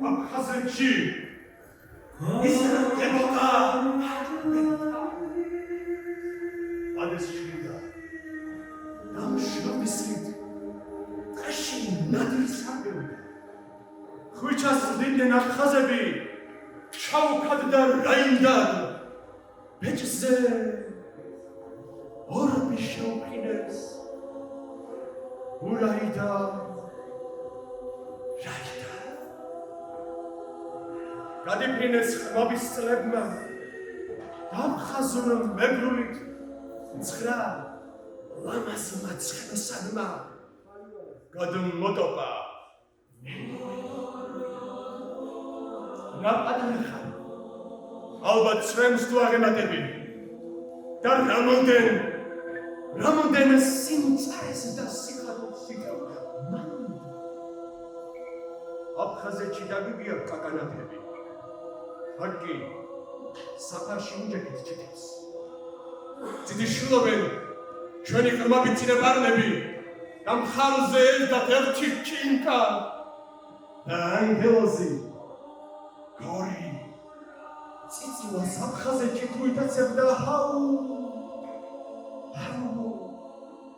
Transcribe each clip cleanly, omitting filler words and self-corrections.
აფხაზეთში ისრებოდა ადეს შიდა დამშრომისით ტაში ნადრის ამბევდა ხვიჩას დინდნენ აფხაზები ჩაუქად და რაინდად ბეჭზე ორბი შეუყინეს ურაიდა რაიდა გადიფრინეს ხმობის წლებმა დამხაზურ მეგრულით ცხრა ლამაზ მაცხნოსანმა გადმოტოპა ნაპადახა ალბათ ჩვენს თუ აღემატები და რამოდენ სიმწარეს და სიხარულს იკავდა აფხაზეთში დაგიგია კაკანათები ხარკი საფარში უჯექით ჩიტებს ციდიშულობენ ჩვენი ყრმაბიცინებარნები და მხარზე ელდათ ერთი ჩინკა და ანგელოზი გორი ციცილას აფხაზეთში თუითაცებდა ჰაუ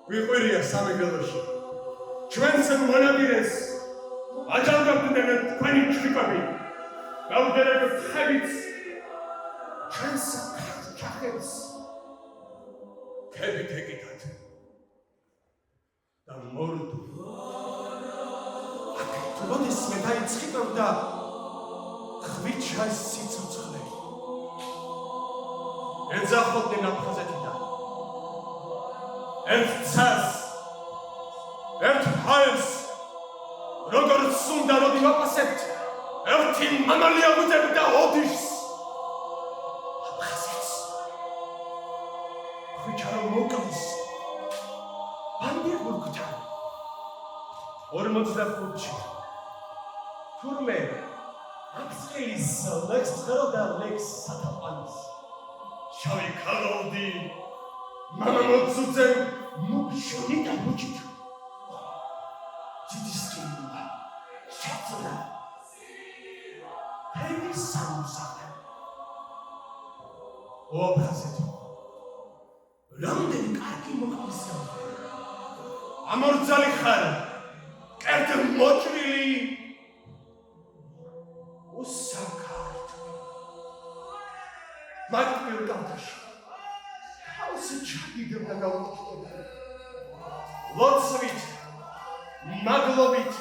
ვიყვირია სამეგრელოში ჩვენს მონადირეს აჯანყებდნენ თქვენი ჩხიკები გავდერებთ ხებიც ჩვენს ჩახებს ქებით ეკიდათ და მორდუ აქ როდესმე დაიწყებდა ხვიჩას სიცოცხლე ეზახოდნენ აფხაზეთიდან ერთ ცას ერთ ჰაერს როგორც უნდა როდი ვაპასებთ ერთი მამალია უძებდა ოდიშს აფხაზეთს ხვიჩა რომ მოკლის ბანდერბურგთან 45-ში თურმე აფსკელის ლექს წეროდა ლექს სათაყვანს შავი ქალოდი მამა მოწუწე მუქშონი და მუჩით ძიდისკინა შეწოდა ჰენის სამუსახე აფხაზეთო რამდენი კარგი მოხმისია ამორძალი ხარ კერტ მოჭრილი უსაქართ მარტივ კამთაში თავისი ჩაგიდება გაუჩნდა ლოცვით მადლობით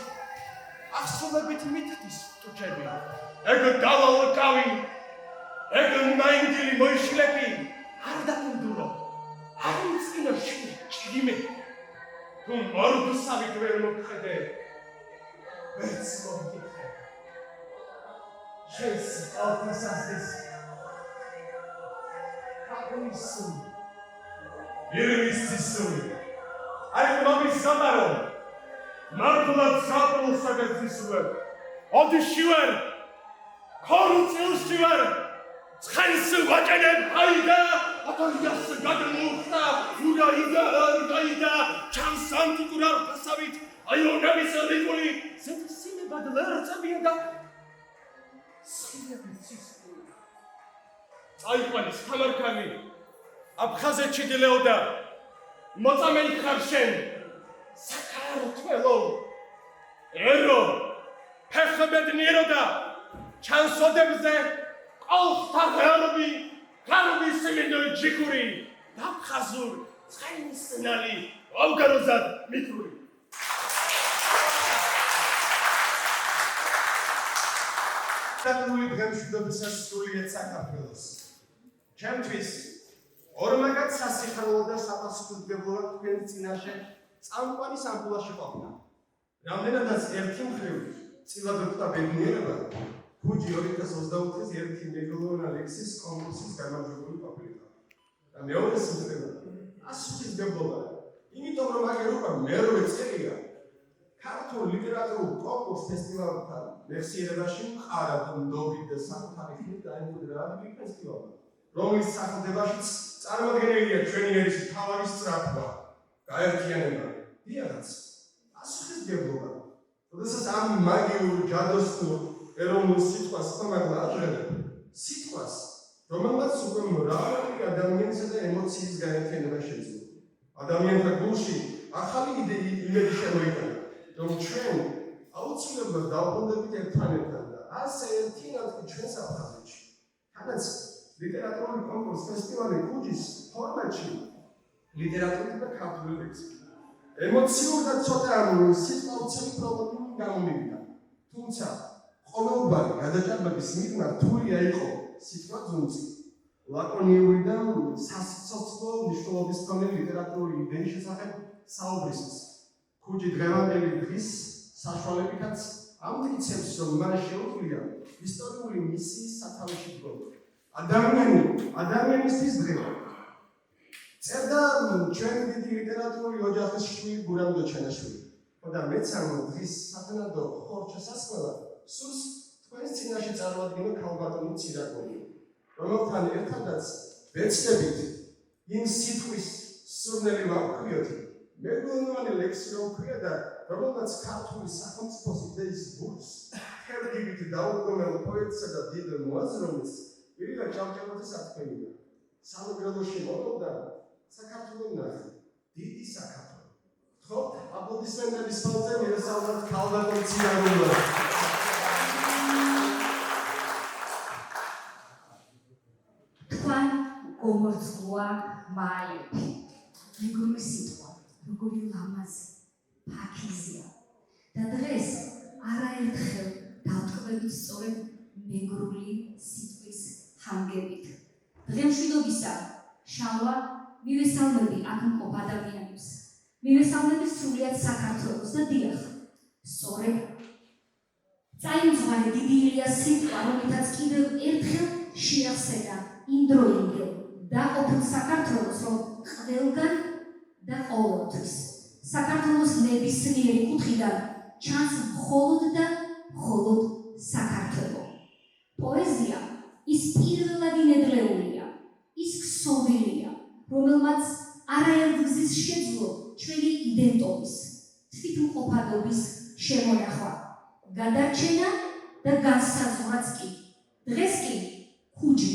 ახსოვებით მითდის ტუჩები ეგ დავალკავი ეგ მაინდილი მოიშლები არ დაკუნდურო არ მწინო ჭიმე თუ მორდუსავით ვერ მოგხედე ვერც მოგიხე შენს ალფასასის კაპუისუ ირმისისუ აი მომის სამარო მართლაც საპულსაგაცისუერ ოდიშივერ ქორუცილშივერ ცხენს ვაჭენებ აიდა ატოიას გადმოხდა ურაიდა ჩანს ანტიკურ არფასავით აიონების რიკული ზეთსინებად ლერწებია და სინებიცის აიყვანის თამარქანი აფხაზეთში დილეოდა მოწამე ხარ შენ საკარო თველო ერო ფეხბედნიეროდა ჩანსოდებზე ყოლთა ღერბი გარბის მინდო ჯიქური დაფხაზურ ცხენისნალი ავგაროზად მითური დაკრული დღემშვიდობისას სრულიად საქართველოს ჩემთვის ორმაგად სასიხარულო და საპასუხისმგებლობა თქვენს წინაშე წამყვანი სამბულაში ყოფნა რამდენადაც ერთი მხრივ წილად ვხვდა ბედნიერება ფუჯი 2024-ის ერთი მეგრულ ალექსის კონკურსის გამარჯვებული ყოფილიყო და მეორე სიმღერა პასუხისმგებლობა იმიტომ რომ აგერ უკვე მერვე წელია ქართულ ლიტერატურულ კონკურს ფესტივალთან მეხსიერებაში მყარად ნდობით და საკუთარი ხმით დაემკვიდრა ადგილი ფესტივალმა რომლის სახელდებაშიც წარმოდგენილია ჩვენი ერის მთავარი სწრაფვა გაერთიანება დიახაც პასუხისმგებლობა როდესაც ამ მაგიურ ჯადოსნურ ეროვნულ სიტყვას ხმაგლა აჟღერებ, სიტყვას, რომელმაც უკვე მრავალი ადამიანისა და ემოციის გაერთიანება შეძლო. ადამიანთა გულში ახალი იმედი შემოიტანა, რომ ჩვენ აუცილებლად დავბრუნდებით ერთმანეთთან და ასე ერთიანად ჩვენს აფხაზეთში. თანაც ლიტერატურული კონკურსი ფესტივალი ქუჯის ფორმატში ლიტერატურული და ქართული ლექსი. ემოციურ და ცოტა სიტყვაუცემი პრობლემები გამომივიდა. თუმცა ყოველგვარი გადაჭარბების მიღმა რთულია იყო სიტყვა ძუნწი. ლაკონიური და სასიცოცხლო მნიშვნელობის მქონე ლიტერატურული იდეის შესახებ საუბრისას. ქუჯი დღევანდელი დღის საშუალებითაც ამტკიცებს, რომ მან შეუძლია ისტორიული მისიის სათავეში დგომა. ადამიანისთვის დღევა. წერდა ჩვენ დიდი ლიტერატურული ოჯახის შვილი გურამ დოჩენაშვილი. და მეც ამ დღის სათანადო ხორჩასასხმელად სურს თქვენს წინაშე წარმოადგინო ქალბატონი ცირაკონი, რომელთან ერთადაც ვეცდებით იმ სიტყვის სურნელი ვაქვიოთ, მეგრუნოვანი ლექსი რომ ქვია და რომელმაც ქართული სახელმწიფოს იდეის ბურთს ხერგივით დაუდგომელ პოეტსა და დიდ მოაზროვნეს ირინა ჭავჭავაძეს ათქმევიდა. სამეგრელოში მოდოდა საქართველოს ნახე, დიდი საქართველო. ხოთ აპლოდისმენტების ფონზე მივესალმოთ ქალბატონ ცირაკონს. თქვენ გომორძღვა მაიები. მეგრული სიტყვა, როგორი ლამაზი, ფაქიზია. და დღეს არაერთხელ დავტყვევით სწორედ მეგრული სიტყვის ჰანგებით. დღემშვიდობისა შალვა მივესალმები აქ მყოფ ადამიანებს. მივესალმები სრულიად საქართველოს და დიახ, სწორედ წაიმძღვარი დიდი ილიას სიტყვა, რომელთაც კიდევ ერთხელ შეახსენა იმ დროინდელ დაყოფილ საქართველოს, რომ ყველგან და ყოველთვის საქართველოს ნებისმიერი კუთხიდან ჩანს მხოლოდ და მხოლოდ საქართველო. პოეზია ის პირველადი ნედლეულია, ის ქსოვილია, რომელმაც არაერთგზის შეძლო ჩვენი იდენტობის, თვითმყოფადობის შემონახვა, გადარჩენა და განსაზღვრაც კი. დღეს კი ქუჯი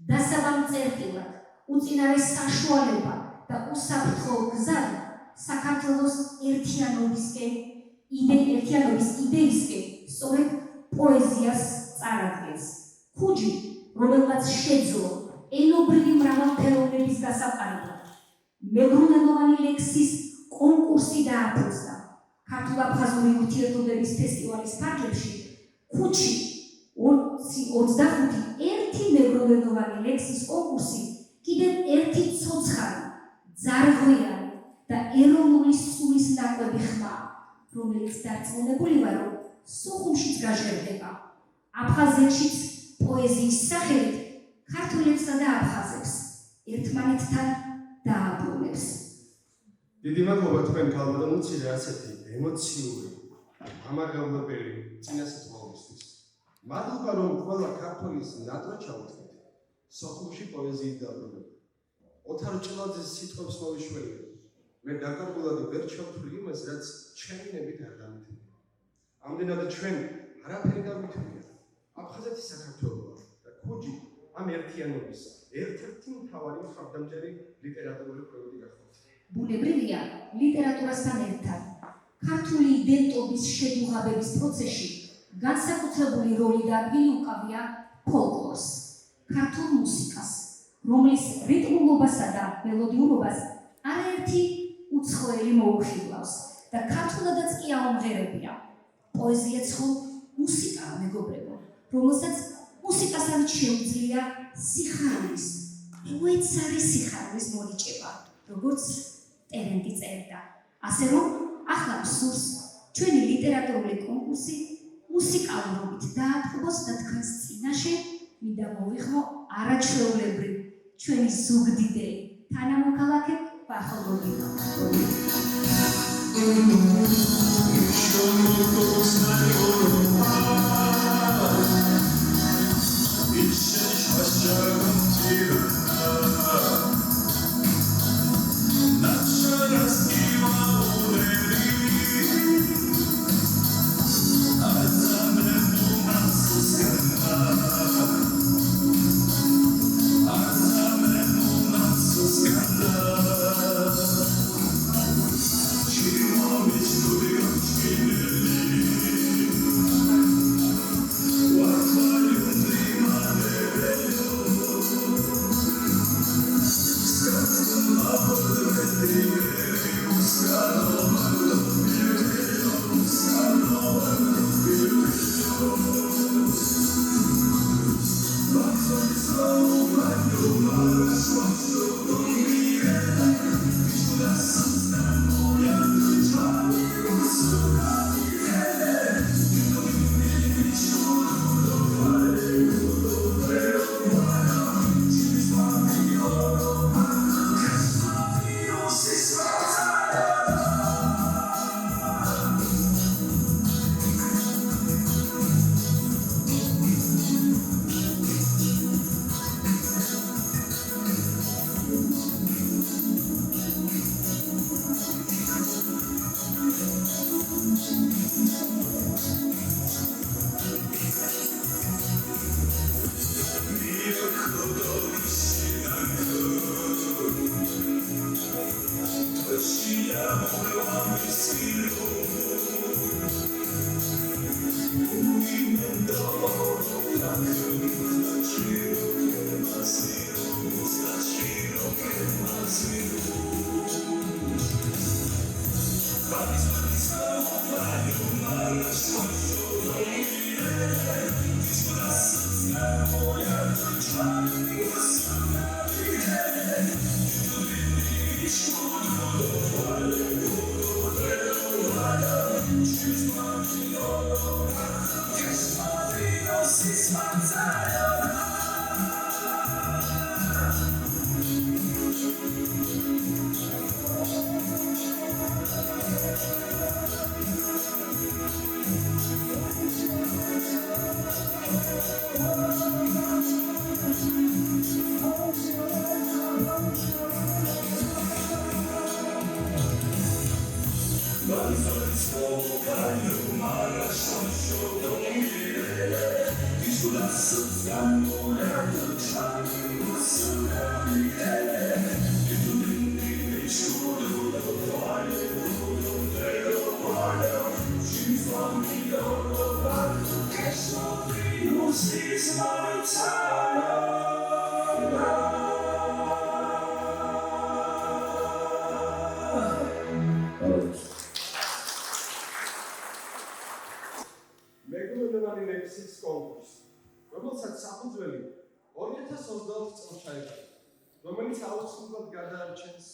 დასაბამ წერტილად, უწინარეს საშუალება და უსაფრთხო გზად საქართველოს ერთიანობის იდეისკენ სწორედ პოეზიას წარადგენს. ქუჯი, რომელმაც შეძლო ენობრივი მრავალფეროვნების დასაყარებლად, მეგრუნენოვანი ლექსის კონკურსი დააფუძნა. ქართულ-აფხაზური ურთიერთობების ფესტივალის ფარგლებში ქუჯში 25 ერთი მეგრუნენოვანი ლექსის კონკურსი კიდევ ერთი ცოცხალი, ძარღვიანი და ეროვნული სულის ნაკვები ხმა, რომელიც დარწმუნებული ვარ, რომ სოხუმშიც გაჟღერდება. აფხაზეთშიც პოეზიის სახელით ქართველებსა და აფხაზებს ერთმანეთთან დააბრუნებს. დიდი მადლობა თქვენ ქალბატონო ცირე ასეთი ემოციური, ამაღელვებელი წინასწარმეტყველისთვის. მადლობა რომ ყველა ქართველის ნატრა ჩაუდგეთ სოხუმში პოეზიით დაბრუნება. ოთარ ჭილაძის სიტყვებს მოვიშველი. მე დაკარგულად ვერ ჩავთვლი იმას, რაც ჩემი ნებით არ დამითმია. ამდენად ჩვენ არაფერი გამithმია. აფხაზეთი საქართველოა და ქუჯი ამ ერთიანობის ერთ-ერთი მთავარი მხარდამჭერი ლიტერატურული პროექტი გახდა. ბუნებრივია ლიტერატურასთან ერთად ქართული იდენტობის შედუღაბების პროცესში განსაკუთრებული როლი და ადგილი უკავია ფოლკლორს, ქართულ მუსიკას, რომლის რიტმულობასა და მელოდიურობას არაერთი უცხოელი მოუხიბლავს და ქართულადაც კი აუმღერებია. პოეზია ხო მუსიკაა, მეგობრებო, რომელსაც მუსიკასთან შეუძლია სიხარულის, უეცარი სიხარულის მოდიჭება, როგორც ტერენტი წერდა. ასე რომ, ახლა მსურს ჩვენი ლიტერატურული კონკურსი მუსიკალურობით დაატყბოს და თქვენს წინაშე მინდა მოვიხმო არაჩვეულებრივ ჩვენი ზუგდიდელი თანამოქალაქე ვახოლოდინო. მეგობრებიანი ლექსის კონკურსი, რომელსაც საფუძველი 2024 წელს ჩაეყარა, რომელიც აუცილებლად გადაარჩენს,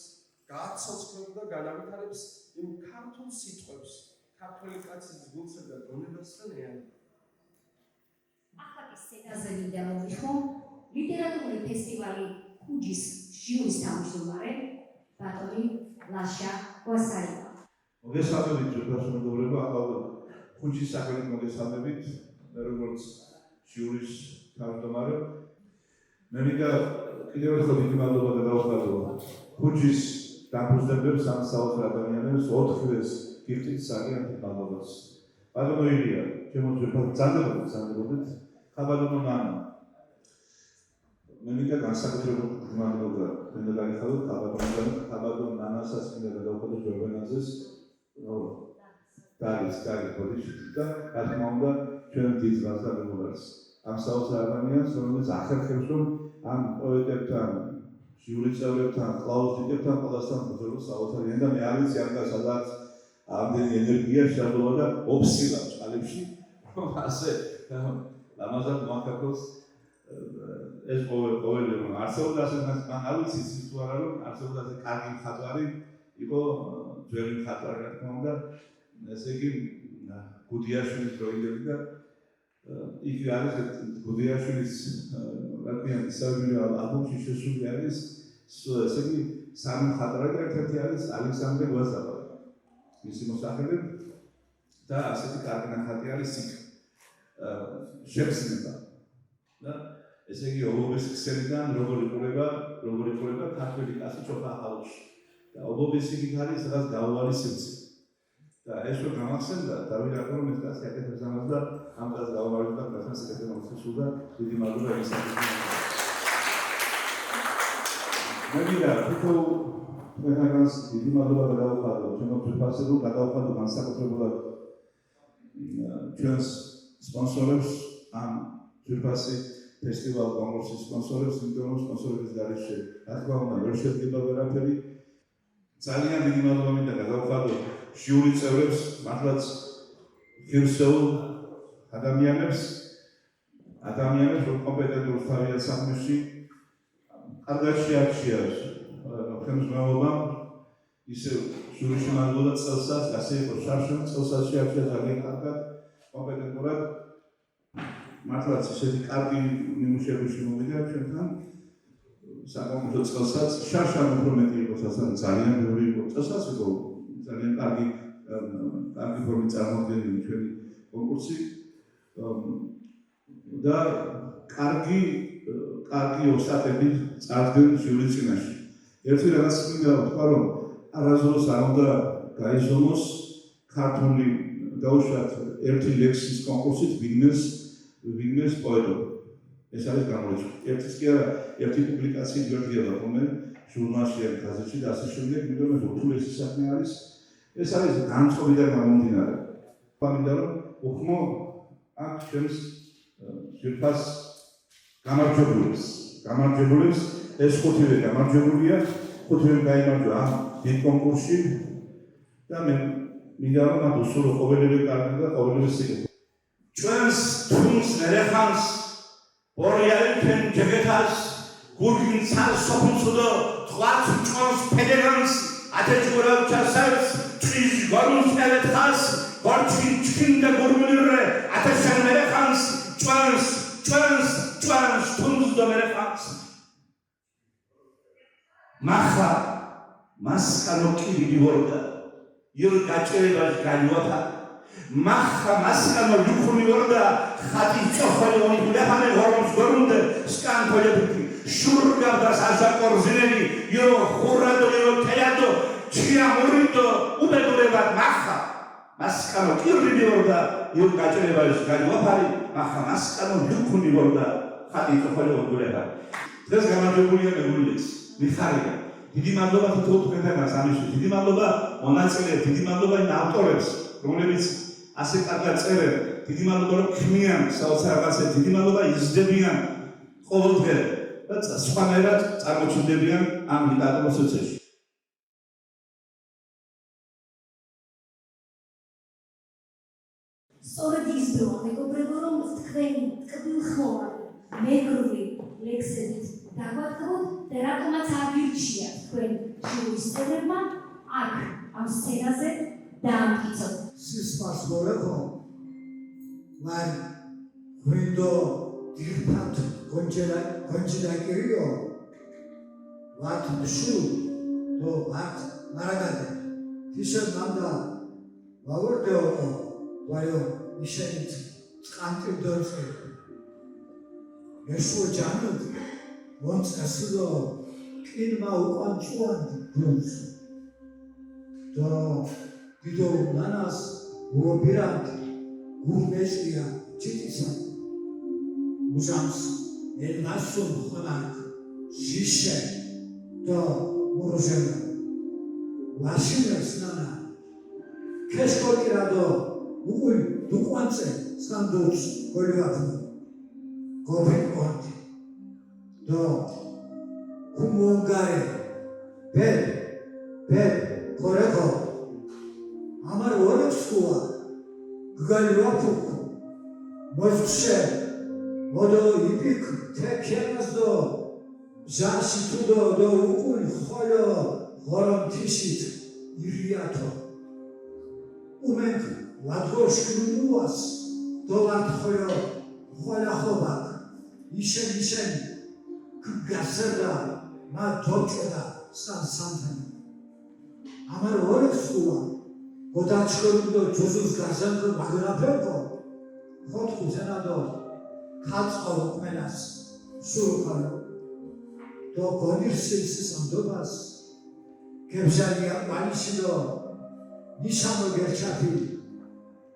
გააცოცხლებს და განავითარებს იმ ქართულ სიტყვებს, ქართველი კაცის გულსა და გონებასთან ეანება. ახლა სცენაზე მინდა მოვიხო ლიტერატურული ფესტივალი ხუჯის ჟიურის თავმჯდომარე ბატონი ლაშა კვასაია. მოგესალმებით ძვირფასო მეგობრებო, ახლა ხუჯის საქმით მოგესალმებით, მე როგორც ჟიურის თავმჯდომარე. მე მინდა კიდევ ერთხელ დიდი მადლობა გადავხადო ხუჯის დამფუძნებლებს, ამ საოცარ ადამიანებს, 4-ს გიფტით საგიანთ მადლობას. ბატონო ილია, ჩემო ძვირფასო ძალდებოდეთ, ხაბადონო ნანა. მე მინდა განსაკუთრებულ მადლობა მინდა დაგიხადოთ ხაბადონ ნანასაც მინდა გადავხადო ჯორბენაძეს. დაგი ბოდიში და რა თქმა უნდა ჩვენ დიდ ზრდას და მეგობრებს. ამ საოცარ ადამიანს, რომელიც ახერხებს, რომ ამ პოეტებთან, ჟიურის წევრებთან, კლაუსიკებთან ყველასთან ბრძოლოს საოცარია და მე არ ვიცი ამას სადაც ამდენი ენერგია შეძლო და ოფსილა წყალებში, რომ ასე ამაზად მოახერხოს ეს ყოველი რომ არსებობდა ასე მან არ ვიცი ის თუ არა რომ არსებობდა ასე კარგი მხატვარი იყო ძველი მხატვარი რა თქმა უნდა ესე იგი გუდიაშვილის დროინდელი და იქ არის გუდიაშვილის რა ქვია ისევ ალბომში შესული არის ესე იგი სამი მხატვარი და ერთ-ერთი არის ალექსანდრე გვაზაბა მისი მოსახლე და ასეთი კარგი ნახატი არის იქ შეგრძნება და ესე იგი ობობის ქსელიდან როგორ იყურება ქართველი კაცი ჩოხა ხალხში და ობობის იქით არის რაღაც გავუვალი სივრცე და ეს რო გამახსენდა დავით აკრო ეს კაცი აკეთებს ამას და ამ კაცს გავუვალი და კაცს აკეთებს ამას და დიდი მადლობა ის მე მინდა თვითონ მეგანს დიდი მადლობა გადავხადო ჩემო პროფესორულ გადავხადო განსაკუთრებულად ჩვენს სპონსორებს ამ ძვირფასი ფესტივალ კონკურსის სპონსორებს, იმიტომ რომ სპონსორების გარეშე რა თქმა უნდა ვერ შედგება ვერაფერი. ძალიან დიდი მადლობა მინდა გადავხადო ჟიურის წევრებს, მართლაც ღირსეულ ადამიანებს, რომ კომპეტენტურს თავიანთ საქმეში კარგად შეარჩიათ ხელმძღვანელობამ, ისე ჟიურიში მადლობა წელსაც, ასე იყო შარშან, წელსაც შეარჩია ძალიან კარგად, კომპეტენტურად. მართლაც ესეთი კარგი ნიმუშები შემოვიდა ჩვენთან საკონკურსო წელსაც შარშან უფრო მეტი იყო ძალიან ბევრი იყო წელსაც იყო ძალიან კარგი ფორმით წარმოდგენილი ჩვენი კონკურსი და კარგი ოსტატები წარდგენ ჟიურის წინაშე. ერთი რაღაც მინდა ვთქვა რომ არასდროს არ უნდა გაიზომოს ქართული დაუშვათ ერთი ლექსის კონკურსით ვინმეს პოეტობა. ეს არის გამოიწვია. ერთის კი არა, ერთი პუბლიკაციის გვერდია ხოლმე ჟურნალში გაზეთში და ასე შემდეგ, იმიტომ რომ უთულესი საქმე არის. ეს არის განწყობიდან გამომდინარე. მინდა რომ უხმო აქ ჩვენს ძირფას გამარჯვებულებს ეს ხუთივე გამარჯვებულია, ხუთივე გაიმარჯვა ამ დიდ კონკურსში და მე მინდა რომ მათ უსულო ყოველივე კარგი და ყოველივე სიკეთე. ჩვენს თუნს ნერეხანს ორიალითენ ჯეგეთას გურგინ ცალ სოფუნსუდო ხვაც ჭონს ფედერანს ათეჭურავ ჩასავს ჭის გორუნს ელეთას გორჩინ ჩქინდა გურმულირე ათესენ ნერეხანს ჭონს თუნს დო ნერეხანს მახა მასკანო კირი ვორდა ირ გაჭერებას გაიوافა მახა მასკანო ლუქუნი ვორდა ხატი წოხოლი უნიბლეხამე ვორმს გორუნდე სკანტოლები შურგავდას აზაკორზინელი ირო ხურადო ირო თეადო ჩია მურიტო უბედურებად მახა მასკანო კირი ვორდა ირ გაჭერებას გაიوافარი მახა მასკანო ლუქუნი ვორდა ხატი წოხოლი უნიბლეხა დღეს გამარჯვებულია მეგრულიც მიხარია დიდი მადლობა თვითმფრინავებს ამისთვის დიდი მადლობა მონაწილეებს დიდი მადლობა იმ ავტორებს რომლებიც ასე კარგად წერენ დიდი მადლობა რომ ქმნიან საოცარ დიდი მადლობა იზრდებიან ყოველდღე და სხვანაირად წარმოჩნდებიან ამ ლიტერატურულ პროცესში სწორედ ის დროა მეგობრებო რომ თქვენი ტკბილხმოვანი მეგრული ლექსებით დაგვატყობთ და რატომაც აღირჩიათ თქვენ ჟურის წევრებმა აქ ამ სცენაზე დაამტკიცოთ. სისხლს მოვეხო, მან ღვინდო დირფათ გონჯელა კირიო, ვართ შუ დო ვართ მარაგადე. თიშა ნამდა ვავორდეო ვაიო ისენით წყანტი დორწე. ეშო ჯანოთ once asilo kinma uqan chuand grunts do dido nanas urobirant gurmestia chitisa muzams elnasun khonak shishe do murozena lashines nana keshkokirado uqul duqantse sanduts golvat gobenkont do kumongare bed koreko amar orexua galiwapuk mozche modo ipik tekenas do jashi tudo do ukul kholo gorom tishit iriato umek wadgoshkunuas do vat kholo khola khobak ishen გასერდა მათოჭდა სანსანთან ამარ ორექსუა გოდაჩქორდო ჯოზუს გასერდა მაგრაფერკო ხოთხუ ზენადო ხაწყო უკმენას სულხარო დო გონირსის სანდობას კებჟალია მალიშიდო ნიშანო გერჩაფი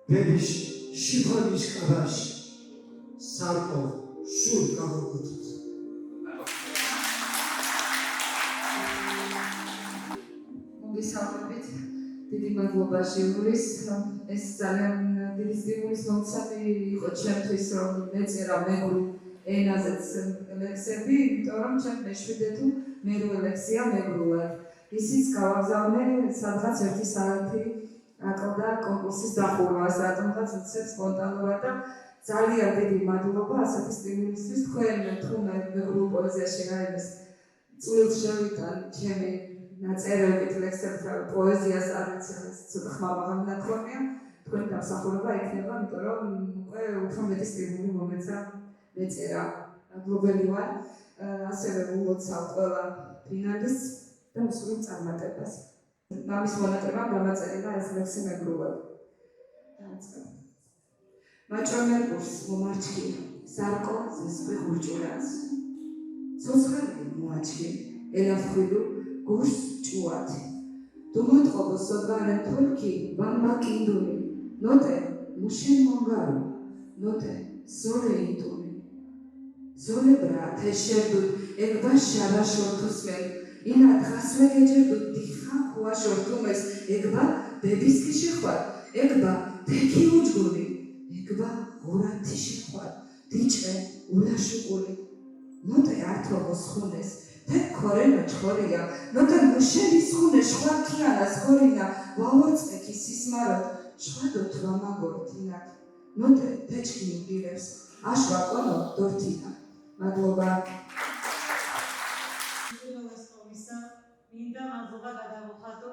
ბებიშ შიფონის კაბაშ სარკო სულ გაგოქოთ მოგესალმებით დიდი მადლობა ჟიურის ეს ძალიან დიდი სტიმულის მომცემი იყო ჩემთვის რომ მეწერა მეგრულ ენაზეც ლექსები იმიტომ რომ ჩემ მეშვიდე თუ მერვე ლექსია მეგრულად ისიც გავაგზავნე სადღაც 1 საათი აკლდა კონკურსის დახურვას რატომღაც უცებ სპონტანურად და ძალიან დიდი მადლობა ასეთი სტიმულისთვის თქვენ თუ მეგრულ პოეზიაში რაიმეს წვრილს შევიტან ჩემი ნაწერებით ლექსებთან პოეზიას არიცეს ცოტა ხმამაღალი ნათქვამია თქვენ დამსახურება იქნება იმიტომ რომ უკვე უფრო მეტი სტიმული მომეცა მეწერა გლობელი ვარ ასევე ულოცავ ყველა ფინალის და მსურველ წარმატებას მამის მონატრებამ დამაწერება ეს ლექსი მეგრულად მაჭრომერკურს მომარჩქი სარკო ზესყვი ხურჭურას ცოცხალი მოაჩქი ელაფხვილუ გურს ჭუათი დუმოტყობო სოდვარენ თურქი ვამბა კინდული ნოტე მუშენ მონგარო ნოტე ზოლე იტუნი ზოლე ბრა თეშერდულ ეგბა შარა შორთუსმენ ინა დღასვე გეჯერდო დიხან ხუაშორთუმეს ეგბა ბებისკი შეხვარ ეგბა თექი უჯგული ეგბა ღურათი შეხვარ დიჭე ულაშუყული ნოტე ართო მოსხუნეს თე ქორენო ჩხორია ნოტე მუშელი სხუნე შვაქიანას ხორინა ვაორწყექი სისმაროთ შვადო თვამაგორთინა ნოტე თეჩქი მიდირებს აშვა ყონო დორთინა მადლობა მინდა მადლობა გადავუხადო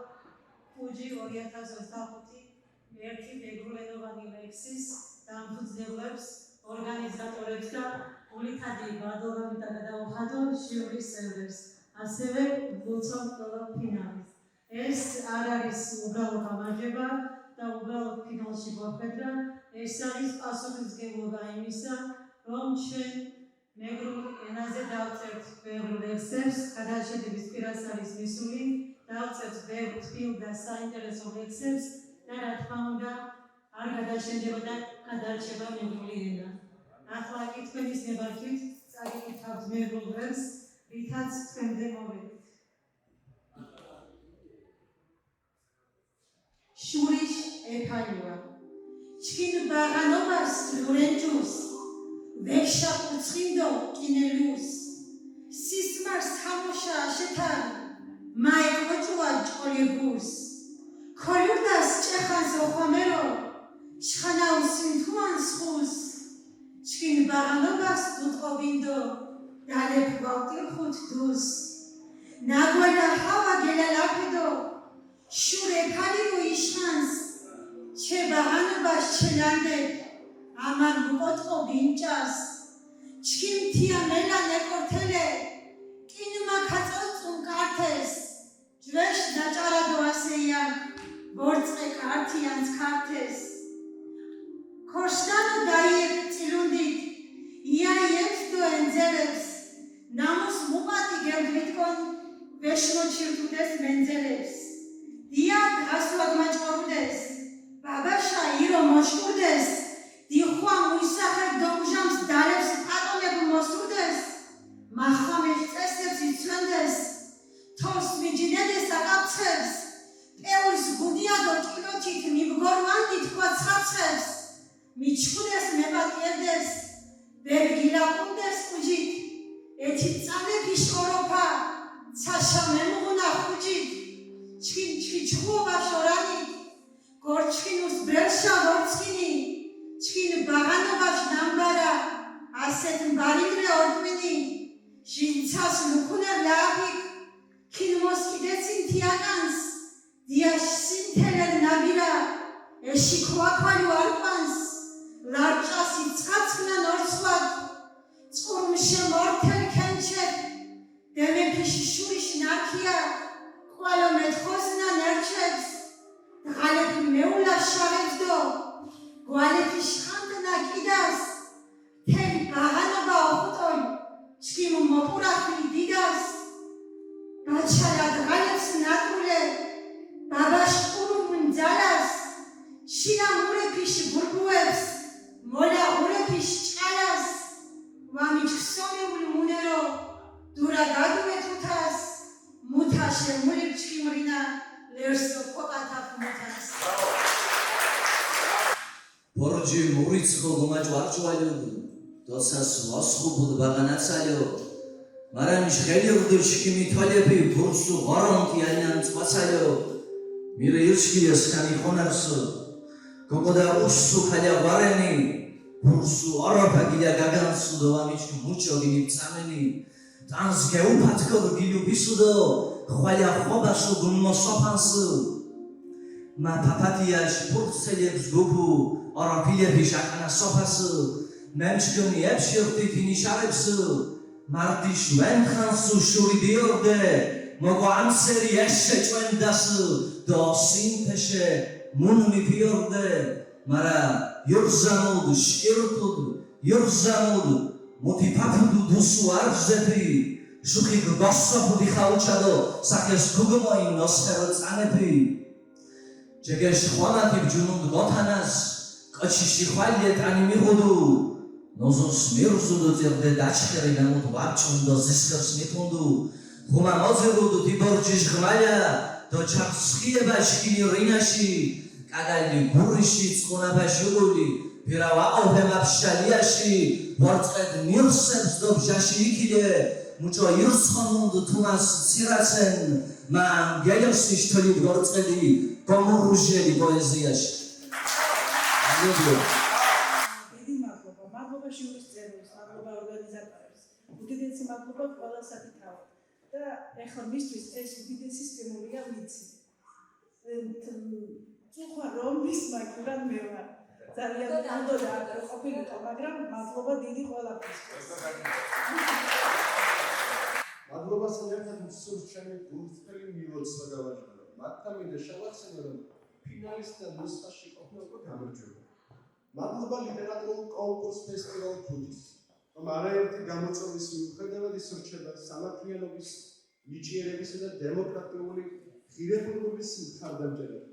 ფუჯი 2025 ერთი მეგრულენოვანი ლექსის დამფუძნებლებს, ორგანიზატორებს და ულითადი ბადოლავით გადავუხადო ჟიურის წევრებს, ასევე ლოცვა ფინალის. ეს არ არის უბრალოდ გამარჯვება და უბრალოდ ფინალში გვახვედრა, ეს არის პასუხისმგებლობა იმისა, რომ ჩვენ მეგრულ ენაზე დავწერთ ბევრ ლექსებს, გადაშენების პირას არის მისული, დავწერთ ბევრ თბილ და საინტერესო ლექსებს და რა თქმა უნდა არ გადაშენდება და გადარჩება მეგრული ენა. ახლა კი თქვენის ნებართვით წაგიკითხავთ მეგრულ ლექსს, რითაც თქვენზე მოვედით. შურიშ ეფალივა ჩქინ ბაღანობას ლურენჯუს ვექშა უცხინდო კინელუს სისმარს თამოშა შეთან მაიკოჭუა ჭოლებუს ქოლურდას ჭეხანს ოხვამერო შხანაუს ინთუანს ხუს ჩქინ ბაღანობას დუტყობინდო დალებ ვალტირხუთ დუს ნაგვედა ჰავა გელალაფედო შურე ქალიბო იშხანს ჩე ბაღანობას ჩელანდე ამან მუკოტყო ბინჭას ჩქიმთია მელა ნეკორთელე კინმა ქაწოწუნ კართეს ჯვეშ დაჭარადო ასეია ვორწყე კართიანს ქართეს ქორშდანო დაიებ წილუნდით იაიებს დო ენძელებს ნამუს მუპატი გელდვიტკონ ვეშმოჩირთუდეს მენძელებს დია დღასვად მაჭყორუდეს ბაბაშა ირო მოშკურდეს დიხვა მუისახებ დომჟამს დალებს პატონებ მოსრუდეს მახამეშ წესებს იცვენდეს თოს მიჯინედეს აკაფცებს პეულს გუდიადო ჭილოთით მიბგორვანდით კვაცხაცებს მიჩხუდეს მებატიერდეს ბერგილაკუნდეს ხუჯით ეთი წალები შოროფა ცაშა მემუღუნა ხუჯით ჩქინჩქი ჩხუობა შორანით გორჩქინუს ბრელშა ვორცხინი ჩქინ ბაღანობას ნამბარა ასეთ მბარიდრე ორტვინი ჟინცას ლუქუნერ ლააფიქ ქინ მოსკიდეცინ თიაკანს დიაშ სინთელერ ნაბირა ეში ქვაქვალუ არკვანს ლარჭას იცხაცნა ნორცვად წყურმშე მორთელ ქენჩეთ დემეფიში შურიშ ნარქია ყველო მეთხოსნა ნერჩებს დღალები მეულა შავებდო გვალეთი შხანდნა კიდას თელი ბაღანობა ოხუტოლ ჩქიმ მოპურახული დიდას გაჩარა დღალებს ნატრულე ბაბაშ ყურუმ ძალას შირა მურეფიშ ბურბუებს მოლა ურეფიშ ჭალას ვამიჩხსონებული მუნერო დურა გადუე თუთას მუთაშე მული ჩქიმრინა ლერსო კოკათაფ მუთას ბორჯი მურიცხო გომაჭვარჭვალო დოსას მოსხუბულ ბაღანაცალო მარამიშ ხელიურდ შკიმი თვალები ბურსუ ღორონტი ანან წვაცალო მირე ირშკიას ხანი ხონარსო გოგოდა უსუ ხალია ვარენი ბურსუ არაფა გილია გაგანსუ დოვამიშ მუჩო გინი წამენი ტანს გეუფათკო გილუ ბისუდო ხვალია ხობასუ გუნმოსოფანსუ მა პაპატიაშ პურცელებს გუბუ არაფილები შაკანა სოფასუ მემშკუნი ებშიოხტი ფინიშარებსუ მარტიშ ვენხანსუ შური დიორდე მოგო ამსერი ეშე ჭვენდასუ დო სინთეშე მუნმი ფიორდე მარა იურზამუდ შკირტუდ იურზამუდ მუთი პაპუდუ დუსუ არზეპი შუხი გოსოფუდი ხაუჩადო საქეს გუგმოი ნოსხერო წანეპი ჯეგეშ ხვალათი ბჯუნუდ გოთანას კოჩიში ხვალიე ტანი მიღუდუ ნოზოს მირზუდო წერდე დაჩხერი გამოთ ვარჩუნდო ზისხერს მიფუნდუ ხუმა მოძებუდ დიბორჯიშ ღმაля და ჩახსხიება შკინი რინაში კაგალი გურიში წყუნაფაში ული ბირავა ოჰემაფშალიაში ვარწყედ მიხსებს და ბჟაში იქიდე მუჭო ირცხონუნდ თუმას ცირაცენ მან გელევსი შთოლი ვარწყედი გომურუჟელი პოეზიაში დიდი მადლობა შიურის წევრებს, მადლობა ორგანიზატორებს. უდიდესი მადლობა ყველა საკითხავად. და ეხლა მისთვის ეს უდიდესი სტიმულია ვიცი. წუხვა რომ მისმაგრან მე ვარ. ძალიან მადლობა ყოფილიყო, მაგრამ მადლობა დიდი ყველაფერს. მადლობასთან ერთად მსურს ჩემი გულწრფელი მილოცვა გავაჟღერო. მათთან მინდა შევახსენო, რომ ფინალისტთა ნუსხაში ყოფნა უკვე გამარჯვება. მადლობა ლიტერატურულ კონკურს ფესტივალ ფუძის, რომ არაერთი გამოწვევის მიუხედავად ის რჩება სამართლიანობის, ნიჭიერებისა და დემოკრატიული ღირებულების მხარდამჭერად.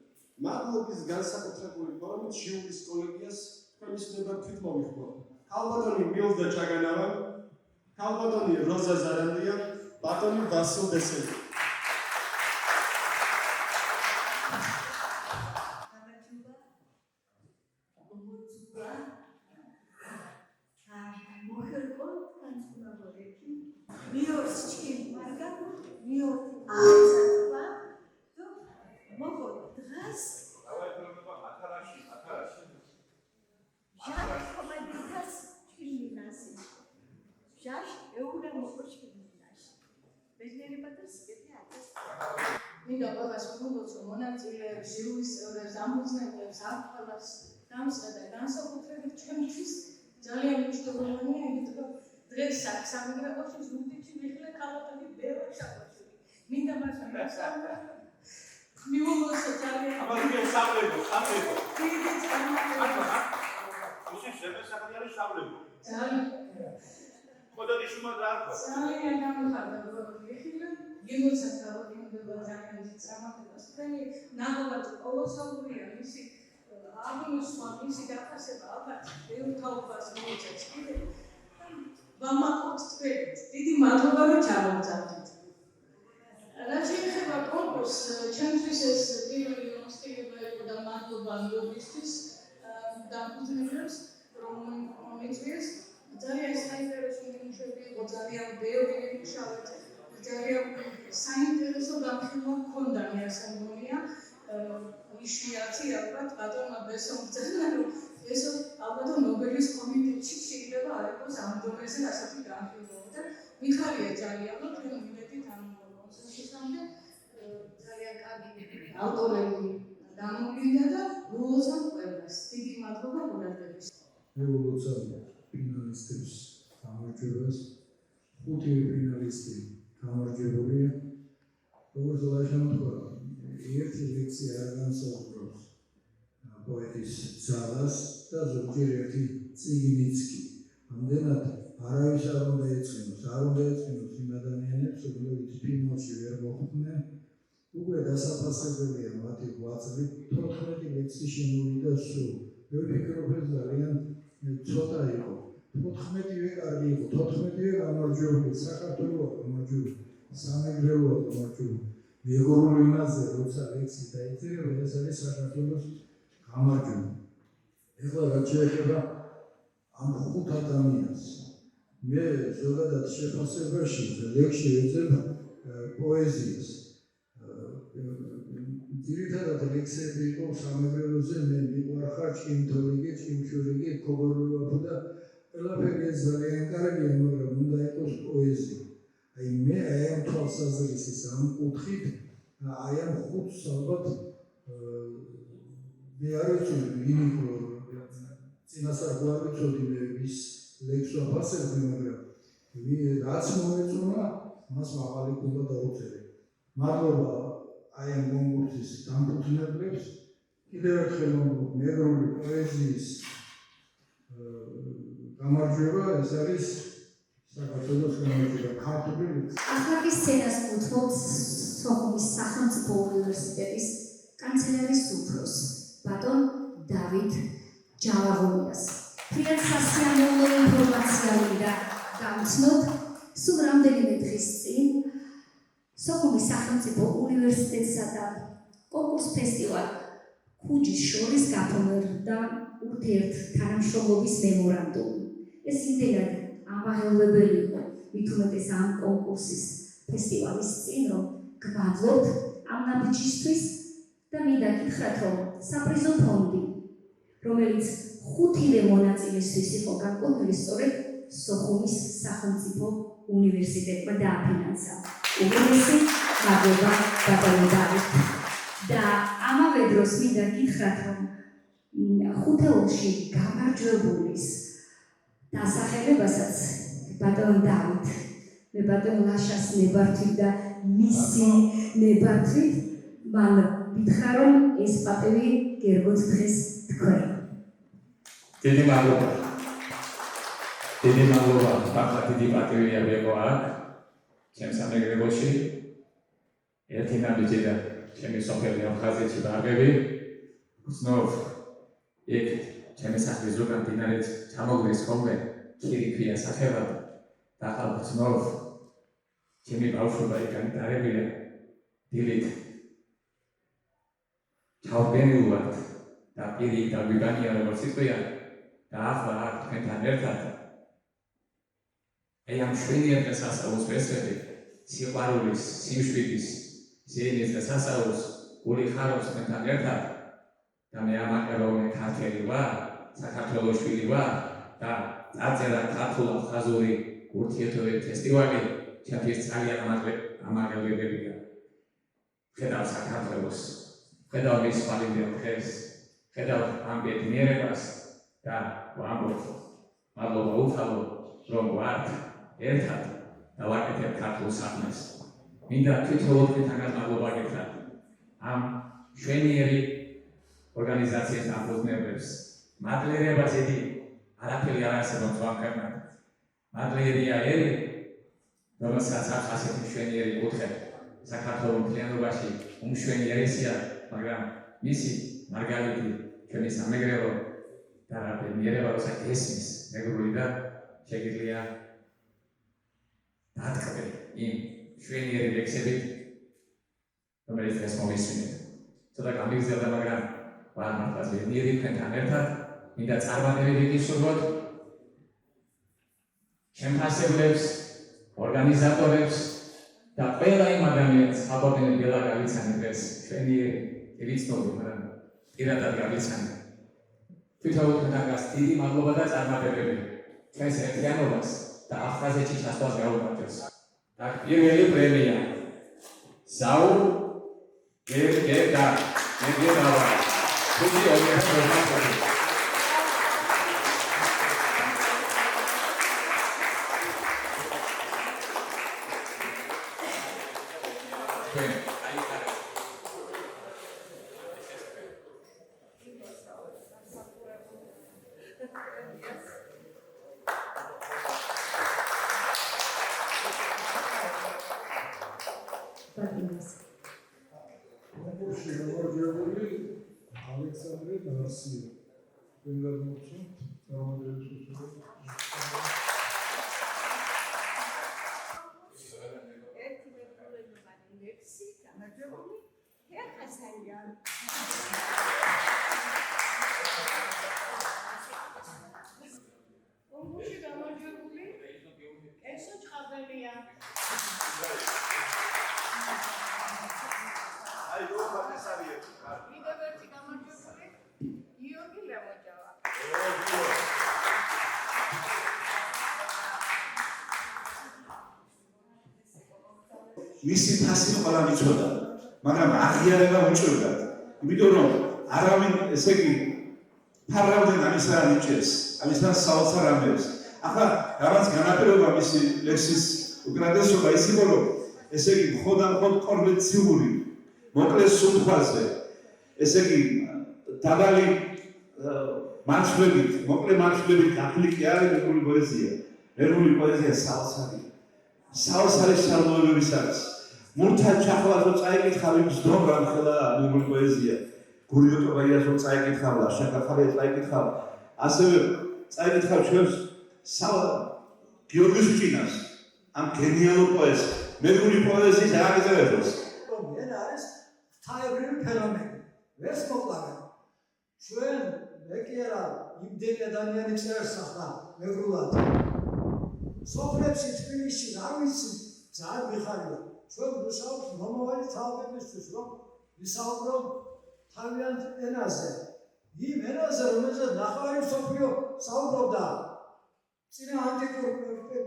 მადლობის განსაკუთრებული ფორმით შიურის კოლეგიას თქვენი ცნობა თვითმომიხმო. ქალბატონი მილდა ჩაგანავა, ქალბატონი როზა ზარანდია, ბატონი ვასილ დესელი. მინდა ყველას ვუღუცო მონაწილეებს, ჟიურის წევრებს, ამოწმებებს, ამხელას, დამსწრე და განსაკუთრებით ჩემთვის ძალიან მნიშვნელოვანია, იმიტომ რომ დღეს აქ სამეგრელოში ზუგდიდში მიხეილ ქალბატონი ბევრი საყვარელი. მინდა მას მიულოცო ძალიან. ამაზე სამლებო. დიდი წარმატება. ისე შემოსახდი არის სამლებო. ძალიან. ხოდადი შუმა დაარქვა. ძალიან გამიხარდა მიხეილ გიმოცას გავაკეთებდა ძალიან დიდი წარმატებას. თქვენი ნაღავად ყოველსაუბრია მისი აღმოსვლა, მისი დაფასება ალბათ ბევრ თაობას მოუწევს კიდევ. ვამაყობთ თქვენით. დიდი მადლობა რომ ჩამოვწავდით. რაც შეეხება კონკურსს, ჩემთვის ეს პირველი მონსტილება იყო და მადლობა მიობისთვის დამფუძნებლებს, რომ მომიწვიეს. ძალიან საინტერესო ნიმუშები იყო, ძალიან ბევრი ნიმუშავეთ. ძალიან საინტერესო განხილვა ჰქონდა, მე ასე მგონია. იშვიათი ალბათ ბატონმა ბესომ ბრძანა, რომ ეს ალბათ ნობელის კომიტეტში შეიძლება არ იყოს ამ დონეზე ასეთი განხილვა და მიხარია ძალიან, რომ თქვენ მივედით ამ კონსენსუსამდე. ძალიან კარგი ავტორები გამოგვინდა და ულოცავ ყველას. დიდი მადლობა ყურადღების. მე ულოცავ ფინალისტებს გამარჯვებას. 5 ფინალისტი გამარჯვებულია. როგორც ლაშემთქვა, ერთი ლექსი არ განსაზღვრავს პოეტის ძალას და ზოგჯერ ერთი წიგნიც კი. ამდენად არავის არ უნდა ეწყინოს იმ ადამიანებს, რომლებიც ფინალში ვერ მოხვდნენ. უკვე დასაფასებელია მათი ღვაწლი 14 ლექსი შემოვიდა სულ. მე ვფიქრობ, ეს ძალიან ცოტა იყო. 14-ვე კარგი იყო, 14-ვე გამარჯვებული, საქართველოა გამარჯვებული, სამეგრელოა გამარჯვებული. მეგრულ ენაზე როცა ლექსი დაიწერება, ეს არის საქართველოს გამარჯვება. ეხლა რაც შეეხება ამ 5 ადამიანს, მე ზოგადად შეფასებაში ლექსში ვეძებ პოეზიას. ძირითადად ლექსები იყო სამეგრელოზე, მე მიყვარხარ ჭიმთოლიგე, ჭიმშურიგე, ქოგორუაფუ და ყველაფერი ეს ძალიან კარგია, მაგრამ უნდა იყოს პოეზია. აი მე აი ამ თვალსაზრისით ამ კუთხით აი ამ 5-ს ალბათ მე არ ვიცი ვინიქო წინასწარ არ ვიცოდი მე ვის ლექსს ვაფასებდი, მაგრამ რაც მოეწონა მას მაღალი უნდა დაუწერე. მადლობა აი ამ კონკურსის დამფუძნებლებს. კიდევ ერთხელ მეგრული პოეზიის გამარჯვება, ეს არის საქართველოს გამარჯვება. ქართული ახალი სცენას უთმობთ სოხუმის სახელმწიფო უნივერსიტეტის კანცელერის უფროს ბატონ დავით ჯავაღოლიას. ფრიად სასიამოვნო ინფორმაცია მინდა გავცნოთ. სულ რამდენიმე დღის წინ სოხუმის სახელმწიფო უნივერსიტეტსა და კონკურს ფესტივალ ქუჯის შორის გაფორმდა ურთიერთთანამშრომლობის მემორანდუმი. ეს იმდენად ამაღელვებელი იყო, მით უმეტეს ამ კონკურსის ფესტივალის წინ, რომ გვადლობთ ამ ნაბიჯისთვის და მინდა გითხრათ, რომ საპრიზო ფონდი, რომელიც 5-ვე მონაწილესთვის იყო განკუთვნილი, სწორედ სოხუმის სახელმწიფო უნივერსიტეტმა დააფინანსა. უგუნესი მადლობა ბატონო დავით. და ამავე დროს მინდა გითხრათ, რომ ხუთეულში გამარჯვებულის დასახელებასაც ბატონ დავით, მე ბატონ ლაშას ნებართვით და მისი ნებართვით მან ვითხრა, რომ ეს პატივი გერგოთ დღეს თქვენ. დიდი მადლობა. დიდი მადლობა, ახლა დიდი პატივია მიიღო აქ, ჩემს სამეგრელოში. ერთი ნაბიჯი და ჩემი სოფელი აფხაზეთში ვარგები. ვცნობ, იქ ჩემი სახლის ზოგან დინარეთ ჩამოგვრის ხოლმე, ქირი ქვია სახელად და ახლა ვცნობ, ჩემი ბავშვობა იქ განვითარებია დილით ჩავბენილვართ და პირი დაგვიგანია როგორც იტყვია და ახლა აქ თქვენთან ერთად ამ შვენიერ და სასწაულს ვესწრები სიყვარულის, სიმშვიდის, ზეიმის და სასწაულს გული ხარობს თქვენთან ერთად და მე ამაყეროვნე ქართველი ვარ, საქართველოს შვილი ვარ და დაწერა ქართულ-აფხაზური ურთიერთობების ფესტივალი ჩემთვის ძალიან ამაღელვებელია. ხედავ საქართველოს, ხედავ მის ხვალინდელ დღეს, ხედავ ამ ბედნიერებას და ვამბობ, მადლობა უხალო, რომ ვართ ერთად და ვაკეთებ ქართულ საქმეს. მინდა თვითონ თქვენთანაც მადლობა გითხრათ ამ შვენიერი ორგანიზაციის დამფუძნებლებს. მადლიერება ზედი არაფერი არ არსებობს ვამქერნად. მადლიერია ერი, რომელსაც აქვს ასეთი შვენიერი კუთხე საქართველოს მთლიანობაში უმშვენიერესია, მაგრამ მისი მარგალიტი ჩვენი სამეგრელო და რა ბედნიერება როცა ესმის მეგრული და შეგიძლია დათქვე იმ შვენიერი ლექსებით, რომელიც დღეს მოვისმინეთ. ცოტა გამიგზავნა, მაგრამ ვარ მართლაც ბედნიერი თქვენთან ერთად. მინდა წარმატებები გისურვოთ შემფასებლებს, ორგანიზატორებს და ყველა იმ ადამიანს, ალბათ ბელა გავიცანეთ ეს შვენიერი, ვიცნობი, მაგრამ პირადად გავიცანეთ. თვითონ თქვენთანაც დიდი მადლობა და წარმატებები ჩვენს ერთიანობას და აფხაზეთში ჩასვლას გაუკეთებს. და პირველი პრემია ზაურ გერგედა მეგერავა ხუთი ორგანიზატორი. კონკურსში გამარჯვებული ალექსანდრე ნარსია. თქვენგან მოგწონთ წარმატებებს უსურვებთ. ერთი მეგრულებანი ლექსი გამარჯვებული ხერხასაია. კონკურსში გამარჯვებული ესო ჩხაბელია. კიდევ ერთი გამარჯვებული გიორგი ლემოჯავა. მისი ფასი ყველა მიცოდა, მაგრამ აღიარება უჭირდა. იმიტომ რომ არავინ ესე იგი ფარავდნენ ამისა ნიჭეს, ამისთან საოცარ ამბებს. ახლა რაღაც განაპირობა მისი ლექსის უკრადესობა ის იყო, რომ ესე იგი მხოლოდ კონვენციული მოკლე სუნთქვაზე, ესე იგი დაბალი მარშლებით, მოკლე მარშლებით გაფლი კი არის მეგრული პოეზია. მეგრული პოეზია საოცარი შარლოებების არის. მურთად ჩახლას რო წაიკითხავ იმ ზდომრამ ხელა მეგრული პოეზია. გურიოტობაიას რო წაიკითხავ, შაკაფარია წაიკითხავ, ასევე წაიკითხავ ჩვენს გიორგი სუჭინას, ამ გენიალურ პოეტს. მეგრული პოეზიის აღგზავნებას. ენა არის ღვთაებრივი ფენომენი. ვერც მოკლავენ. ჩვენ მე კი არა იმდენი ადამიანი წერს ახლა მეგრულად. სოფლებში თბილისში რა ვიცი ძალიან მიხარია. ჩვენ ვსაუბრობთ მომავალი თაობებისთვის, რომ ვისაუბროთ თავიანთ ენაზე. იმ ენაზე, რომელზეც ნახევარი მსოფლიო საუბრობდა წინა ანტიკურ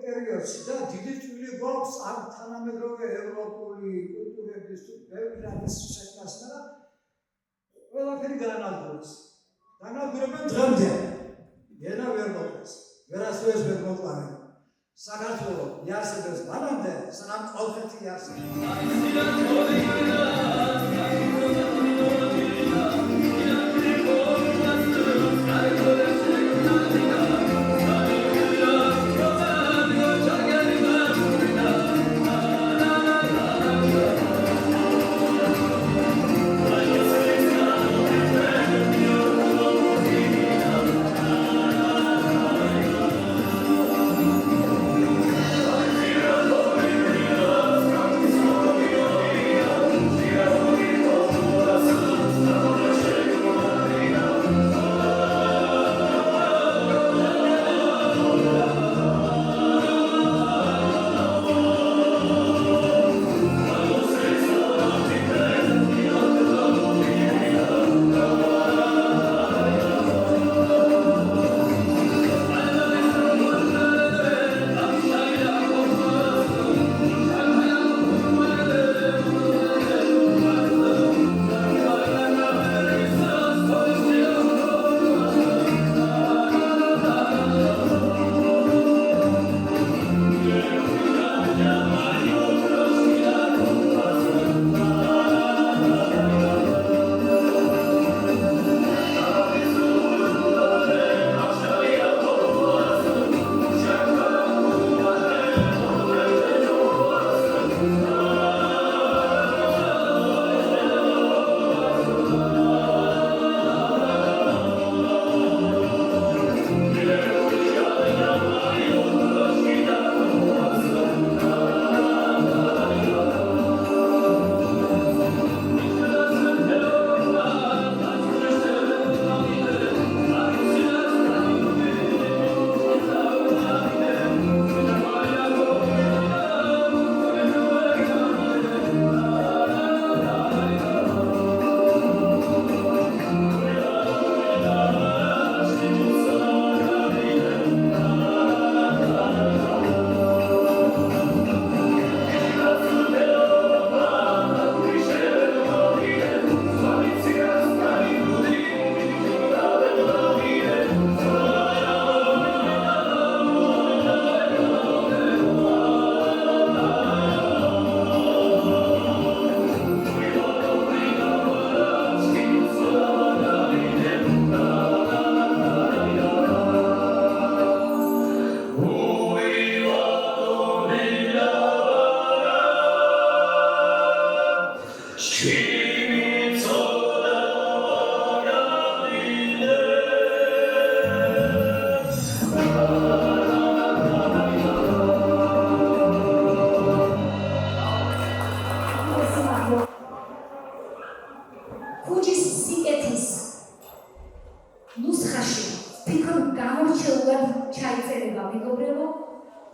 პერიოდში და დიდი ტვილი გვაქვს ამ თანამედროვე ევროპული კულტურების ბევრი რამის შექმნას და ყველაფერი განადგურეს. განადგურებენ დღემდე. ენა ვერ მოკლეს. ვერასდროს ვერ მოკლავენ. საქართველოს იარსებებს მანამდე, სანამ კოლხეთი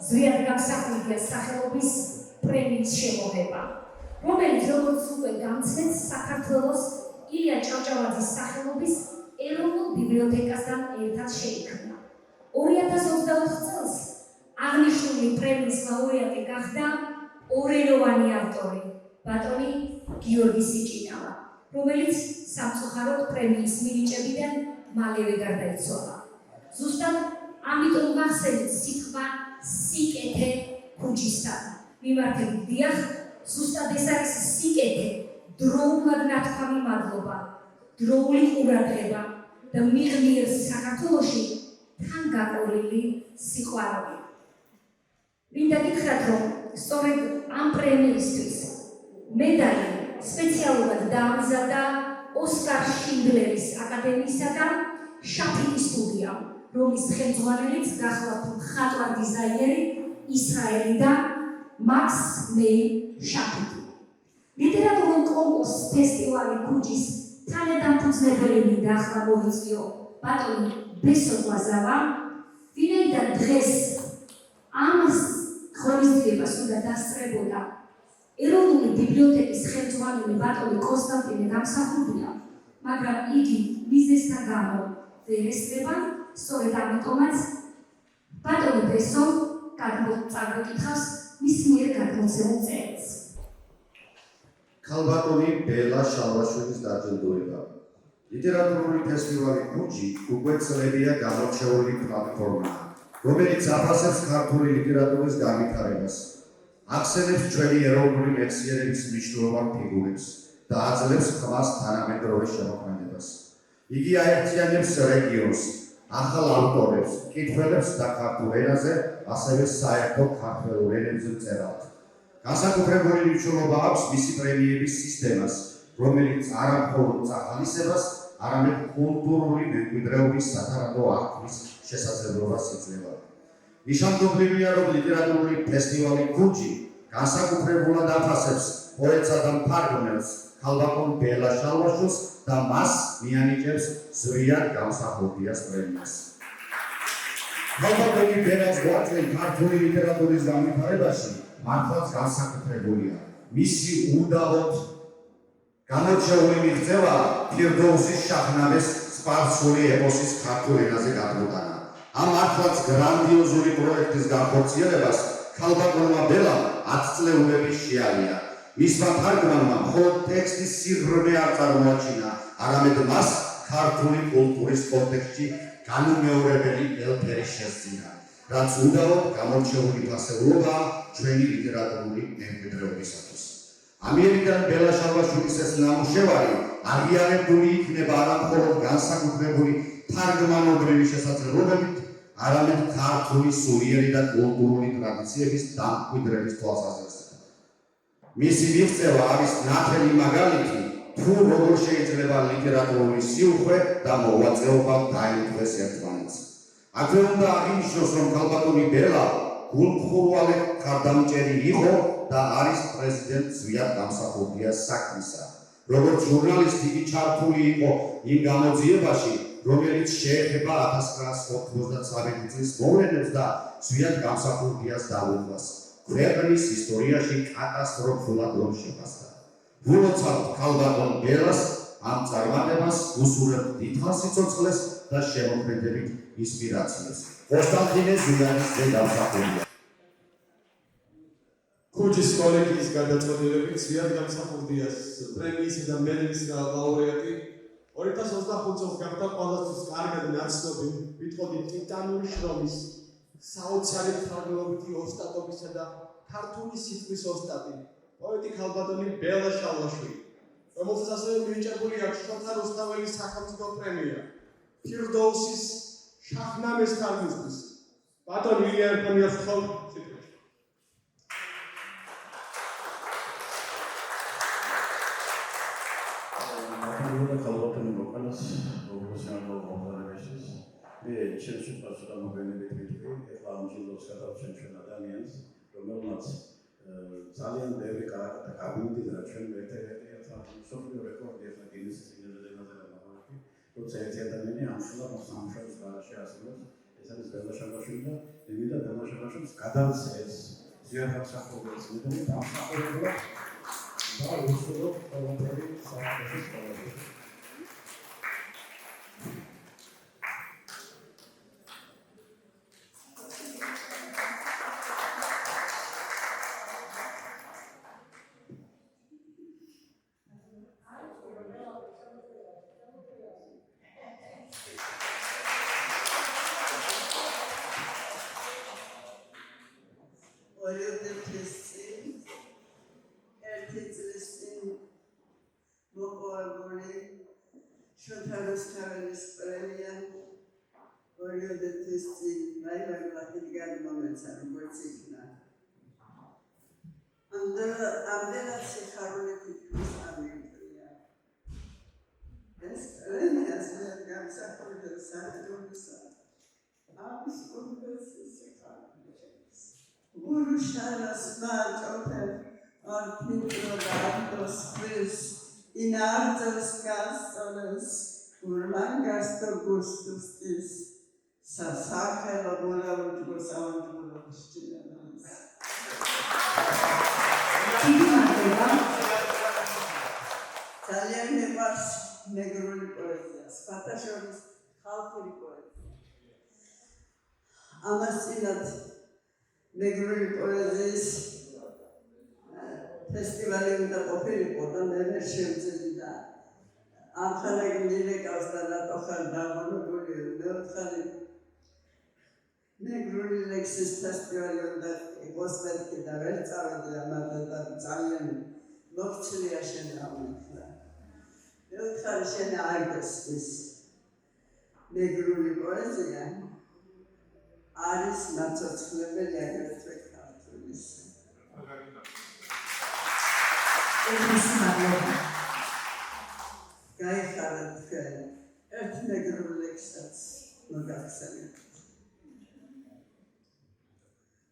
ზვიად გასაყიდია სახელობის პრემიის შემოღება, რომელიც როგორც უკვე გამცნეთ საქართველოს ილია ჭავჭავაძის სახელობის ეროვნულ ბიბლიოთეკასთან ერთად შეიქმნა. 2024 წელს აღნიშნული პრემიის ლაურეატი გახდა ორენოვანი ავტორი ბატონი გიორგი სიჭინავა, რომელიც სამწუხაროდ პრემიის მინიჭებიდან მალევე გარდაიცვალა. ზუსტად ამიტომ გახსენეთ სიტყვა სიკეთე ქუჯისთან. მიმართებით დიახ, ზუსტად ეს არის სიკეთე, დროულად ნათქვამი მადლობა, დროული ყურადღება და მიღმიერ საქართველოში თან გაყოლილი სიყვარული. მინდა გითხრათ, რომ სწორედ ამ პრემიისთვის მედალი სპეციალურად დაამზადა ოსკარ შინდლერის აკადემიისა და შაფიკის სტუდიამ, რომლის ხელმძღვანელიც გახლავთ მხატვარ დიზაინერი ისრაელიდან მაქს მეი შაფიტი. ლიტერატურულ კონკურს ფესტივალი ქუჯის თანადამფუძნებელი მინდა ახლა მოიწვიო ბატონი ბესო ღვაზავა, ვინაიდან დღეს ამ ღონისძიებას უნდა დასწრებოდა ეროვნული ბიბლიოთეკის ხელმძღვანელი ბატონი კონსტანტინე გამსახურდია, მაგრამ იგი მიზეზთა გამო ვერ ესწრება, სწორედ ამიტომაც ბატონი ბესო წარგვეკითხავს მის მიერ გადმოცემულ წერილს. ქალბატონი ბელა შალვაშვილის დაჯილდოება. ლიტერატურული ფესტივალი ქუჯი უკვე წლებია გამორჩეული პლატფორმა, რომელიც აფასებს ქართული ლიტერატურის განვითარებას, ახსენებს ჩვენი ეროვნული მეცნიერების მნიშვნელოვან ფიგურებს და აძლევს ხმას თანამედროვე შემოქმედებას. იგი აერთიანებს რეგიონს, ახალ ავტორებს, მკითხველებს და ქართულ ენაზე, ასევე საერთო ქართველურ ენებზე მწერალთ. განსაკუთრებული მნიშვნელობა აქვს მისი პრემიების სისტემას, რომელიც არა მხოლოდ წახალისებას, არამედ კულტურული მემკვიდრეობის სათანადო აღქმის შესაძლებლობას იძლევა. ნიშანდობლივია, რომ ლიტერატურული ფესტივალი ქუჯი განსაკუთრებულად აფასებს პოეტსა და მთარგმნელს ქალბატონ ბელა შალვაშვილს და მას მიანიჭებს ზვიად გამსახურდიას პრემიას. ქალბატონი ბელას გვაწვენ ქართული ლიტერატურის განვითარებაში მართლაც განსაკუთრებულია. მისი უდავოდ განარჩეული მიღწევა ფირდოუსის შაჰნამეს სპარსული ეპოსის ქართულ ენაზე გადმოტანა. ამ მართლაც გრანდიოზული პროექტის განხორციელებას ქალბატონმა ბელამ 10 წლეულების შეალია. მისმა თარგმანმა მხოლოდ ტექსტის სიღრმე არ წარმოაჩინა, არამედ მას ქართული კულტურის კონტექსტში განუმეორებელი ელფერი შესძინა, რაც უდავოდ გამორჩეული ფასეულობაა ჩვენი ლიტერატურული მემკვიდრეობისათვის. ამიერიდან ბელა შალვაშვილის ეს ნამუშევარი აღიარებული იქნება არა მხოლოდ განსაკუთრებული თარგმანობრივი შესაძლებლობებით, არამედ ქართული სულიერი და კულტურული ტრადიციების დამკვიდრების თვალსაზრისით. მისი მიღწევა არის ნათელი მაგალითი, თუ როგორ შეიძლება ლიტერატურული სიუხვე და მოღვაწეობა დაემთხვეს ერთმანეთს. აქვე უნდა აღინიშნოს, რომ ქალბატონი ბელა გულმხურვალე მხარდამჭერი იყო და არის პრეზიდენტ ზვიად გამსახურდიას საქმისა. როგორც ჟურნალისტი იგი ჩართული იყო იმ გამოძიებაში, რომელიც შეეხება 1999 წლის მოვლენებს და ზვიად გამსახურდიას დაუხვას. ქვეყნის ისტორიაში კატასტროფულად რომ შეფასდა. ვილოცავთ ქალბატონ ბელას ამ წარმატებას, უსურვებთ დიდხანს სიცოცხლეს და შემოქმედებით ინსპირაციას. კონსტანტინე ზვიადის გამსახურდია. ქუჯის კოლეგიის გადაწყვეტილებით ზვიად გამსახურდიას პრემიისა და მედლის ლაურეატი 2025 წელს გახდა ყველასთვის კარგად ნაცნობი ვიტყოდი ტიტანური შრომის საოცარი ფრაგმენტი ოსტატობისა და ქართული სიტყვის ოსტატი პოეტი ქალბატონი ბელა შალვაშვილი, რომელსაც ასევე მინიჭებული აქვს შოთა რუსთაველის სახელმწიფო პრემია, ფირდოუსის შაჰნამეს თარგმნისთვის. ბატონ ილია ერქონიას ხომ სიტყვაში. ქალბატონი მოყანას პროფესიონალურ მომღერალს მე ჩემში პასუხა მოგენებით ვიტყვი, ეხლა ამ ჯილდოს გადავჩენ ჩვენ ადამიანს, რომელმაც ძალიან ბევრი კარაკატა გამიმდიდრა ჩვენ ერთ-ერთი მსოფლიო რეკორდი ახლა გინესის წიგნებზე დამახმარებდი, როცა ერთი ადამიანი ამ შუა სამუშაოს გარეშე ასრულებს, ეს არის ბელა შალვაშვილი და მინდა ბელა შალვაშვილს გადავცეს ზვიად გამსახურდიას მედალი დამსახურებულად და უსულო ყველაფერი საერთაშორისო სკოლაში. შოთა რუსთაველის პრემია 2000 წინ მაიმაგლათი გადმომეცა, როგორც იქნა. ამდენად სიხარული თითქმის ამიუტრია. ეს პრემია ზვიად გამსახურდიას საერთაშორისო ამის კონფერენციის სიხარული. Urusharas Majote, on Pinto Ardos Chris, in Ardos Castoles, Urmangas to Gustus, Sasaka Labura, which was our Chileans. Italian was Negroni poesia, Spatashos, Halfuri poesia. Amasinat Negroni poesies, Festivali da Operipo, da Nevershimzida. Amkhanek Nirek Astana Tokhar Damano Guri, Melkhali Negroni Lexis Festival that was like the Verta and the Amada Italian Noctiliation Amikla. Melkhalishan Argus is Negroni poesia. Aris Matos Lebelia Reflectalis. Guy Haran Fair, Earth Negrolexas, Nogaxan.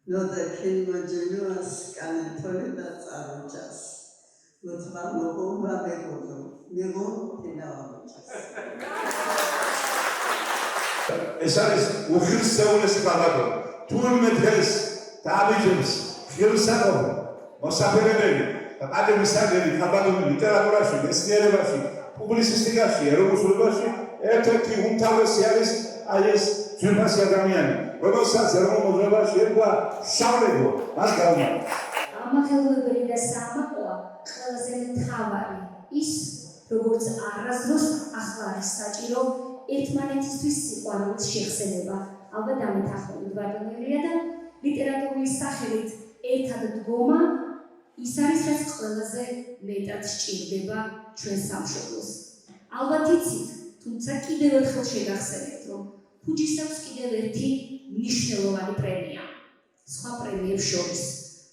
No, the King Majinuas can intolerate Arujas. Not Mamma Megodo, Nigo in our ეს არის უხილისეულესი ბაბადო. თურმე დღეს დააბიჯებს ხელსაყრელი მოსაფერებელი და პატივისადმი ხაბადული ლიტერატურაში, მეცნიერებაში, პუბლიცისტიკაში, ეროვნულობაში ერთ-ერთი უმთავრესი არის აი ეს ძვირფასი ადამიანი, რომელსაც ეროვნულ მოძრაობაში ერქვა შავლედო, მას გავმა. ამახელებელი და საამაყოა ყველაზე მთავარი ის, როგორც არასდროს ახლა არის საჭირო ერთმანეთისთვის სიყვარულის შეხსენება. ალბათ ამეთანხმებით ბატონელია და ლიტერატურული სახელით ერთად დგომა ის არის, რაც ყველაზე მეტად სჭირდება ჩვენ სამშობლოს. ალბათ იცით, თუმცა კიდევ ერთხელ შეგახსენებთ, რომ ფუჯის აქვს კიდევ ერთი მნიშვნელოვანი პრემია, სხვა პრემიებს შორის,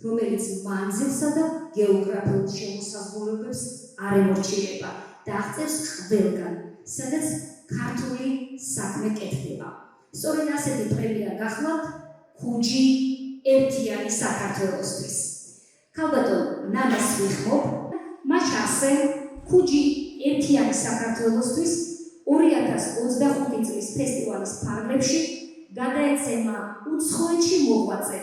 რომელიც მანძილსა და გეოგრაფიულ შემოსაზღვრებებს არ ემორჩილება და აღწერს ყველგან, სადაც ქართული საქმე კეთდება. სწორედ ასეთი პრემია გახლავთ ხუჯი ერთიანი საქართველოსთვის. ქალბატონ ნანას ვიხმობ, მათ ასე ხუჯი ერთიანი საქართველოსთვის 2025 წლის ფესტივალის ფარგლებში გადაეცემა უცხოეთში მოღვაწე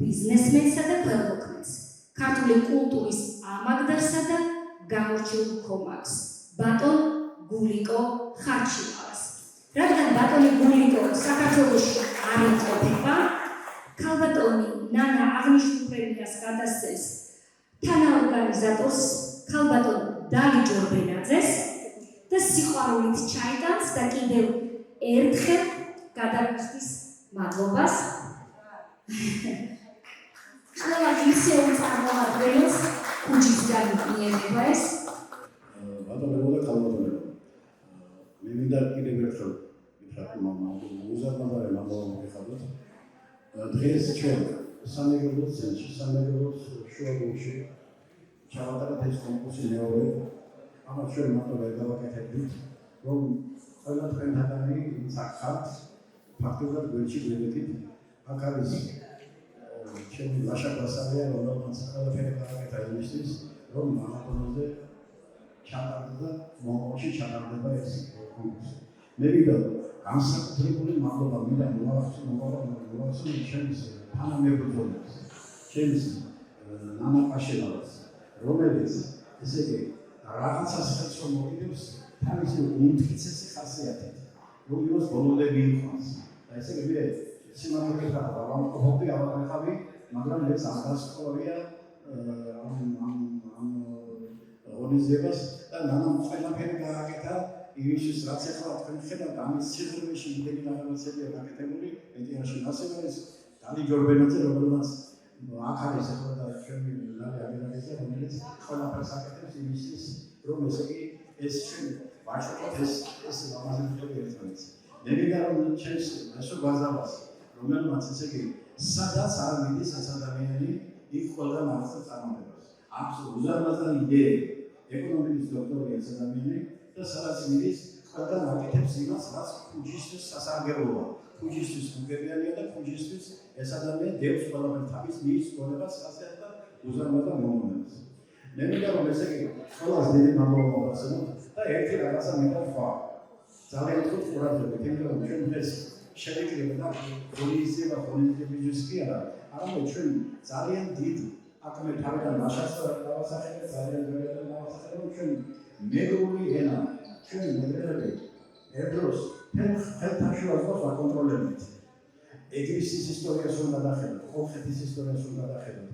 ბიზნესმენსა და ხელმოქმედს, ქართული კულტურის ამაგდარსა და გამორჩეულ ქომაგს, ბატონ გულიკო ხარჩილავას. რადგან ბატონი გულიკო საქართველოში არ იმყოფება, ქალბატონი ნანა აღნიშნულ პრემიას გადასცემს თანაორგანიზატორს ქალბატონ დალი ჯორბენაძეს და სიყვარულით ჩაიტანს და კიდევ ერთხელ გადაგიხდის მადლობას. ყველა გისეულ წარმომადგენელს ხუჯისგან მიეღება ეს. ბატონებო და ქალბატონებო, მე მინდა კიდევ ერთხელ ვითხრათ უზარმაზარი მადლობა მოგიხადოთ. დღეს ჩვენ სამეგრელოს ცენტრში, სამეგრელოს შუაგულში ჩავატარეთ ეს კონკურსი მეორე. ამას ჩვენ მარტო ვერ გავაკეთებდით, რომ ყველა თქვენთაგანი საკხართ ფაქტობრივად გვერდში გვერდით. აქ არის ჩემი ლაშა გასავია, რომელმაც ყველაფერი გააკეთა იმისთვის, რომ მამაკონოზე ჩატარდა და მომავალში ჩატარდება ეს კონკურსი. მე მინდა განსაკუთრებული მადლობა მინდა მოვახსოვრო ჩემს თანამებრძოლებს, ჩემს ნანა პაშელავას, რომელიც ესე იგი რაღაცას ხელს რომ მოგიდებს თავისი უმტკიცესი ხასიათით, რომ იმას ბოლომდე მიიყვანს. და ესე იგი მე სიმართლეს დავამყოფობდი ავადმეხავი, მაგრამ ეს არ გასწორია ამ ორგანიზებას და ნანამ ყველაფერი გააკეთა იმისთვის, რაც ახლა თქვენ ხედავთ, ამის სიღრმეში იმდენი რაღაცებია გაკეთებული, ეტიაში ასევე არის დალი ჯორბენაძე, რომელმაც აქ არის ახლა და ჩვენი ნალი აგერაგეზე, რომელიც ყველაფერს აკეთებს იმისთვის, რომ ესე იგი ეს ჩვენ ვაჭრობთ ეს ლამაზი ფილმი ერთმანეთს. მე მინდა რომ ჩემს ესო გაზავას, რომელმაც ესე იგი სადაც არ მიდის ეს ადამიანი, იქ ყველგან აღწევს წარმატებას. აქვს უზარმაზარი იდეები, ეკონომიკის დოქტორია ეს ადამიანი და სადაც მიდის ყველგან აკეთებს იმას, რაც ქუჯისთვის სასარგებლოა. ქუჯისთვის უგებიანია და ქუჯისთვის ეს ადამიანი დევს ყველაფერს თავის მის გონებას, ასეთ და უზარმაზარ მომონებს. მე მინდა რომ ესე იგი ყველას დიდი მადლობა მოგახსენოთ და ერთი რაღაცა მინდა ვთქვა. ძალიან უფრო ყურადღებით, იმიტომ რომ ჩვენ ეს შევიკრიბე და ღონისძიების კი არა, არამედ ჩვენ ძალიან დიდ აქ მე თავიდან მაშას დავასახელე ძალიან ძვირადად დავასახელე რომ ჩვენ მეგრული ენა ჩვენ მეგრელები ერთდროს ხელთაშუა ზღვას ვაკონტროლებთ. ეგრისის ისტორიას უნდა დახედოთ, კოლხეთის ისტორიას უნდა დახედოთ.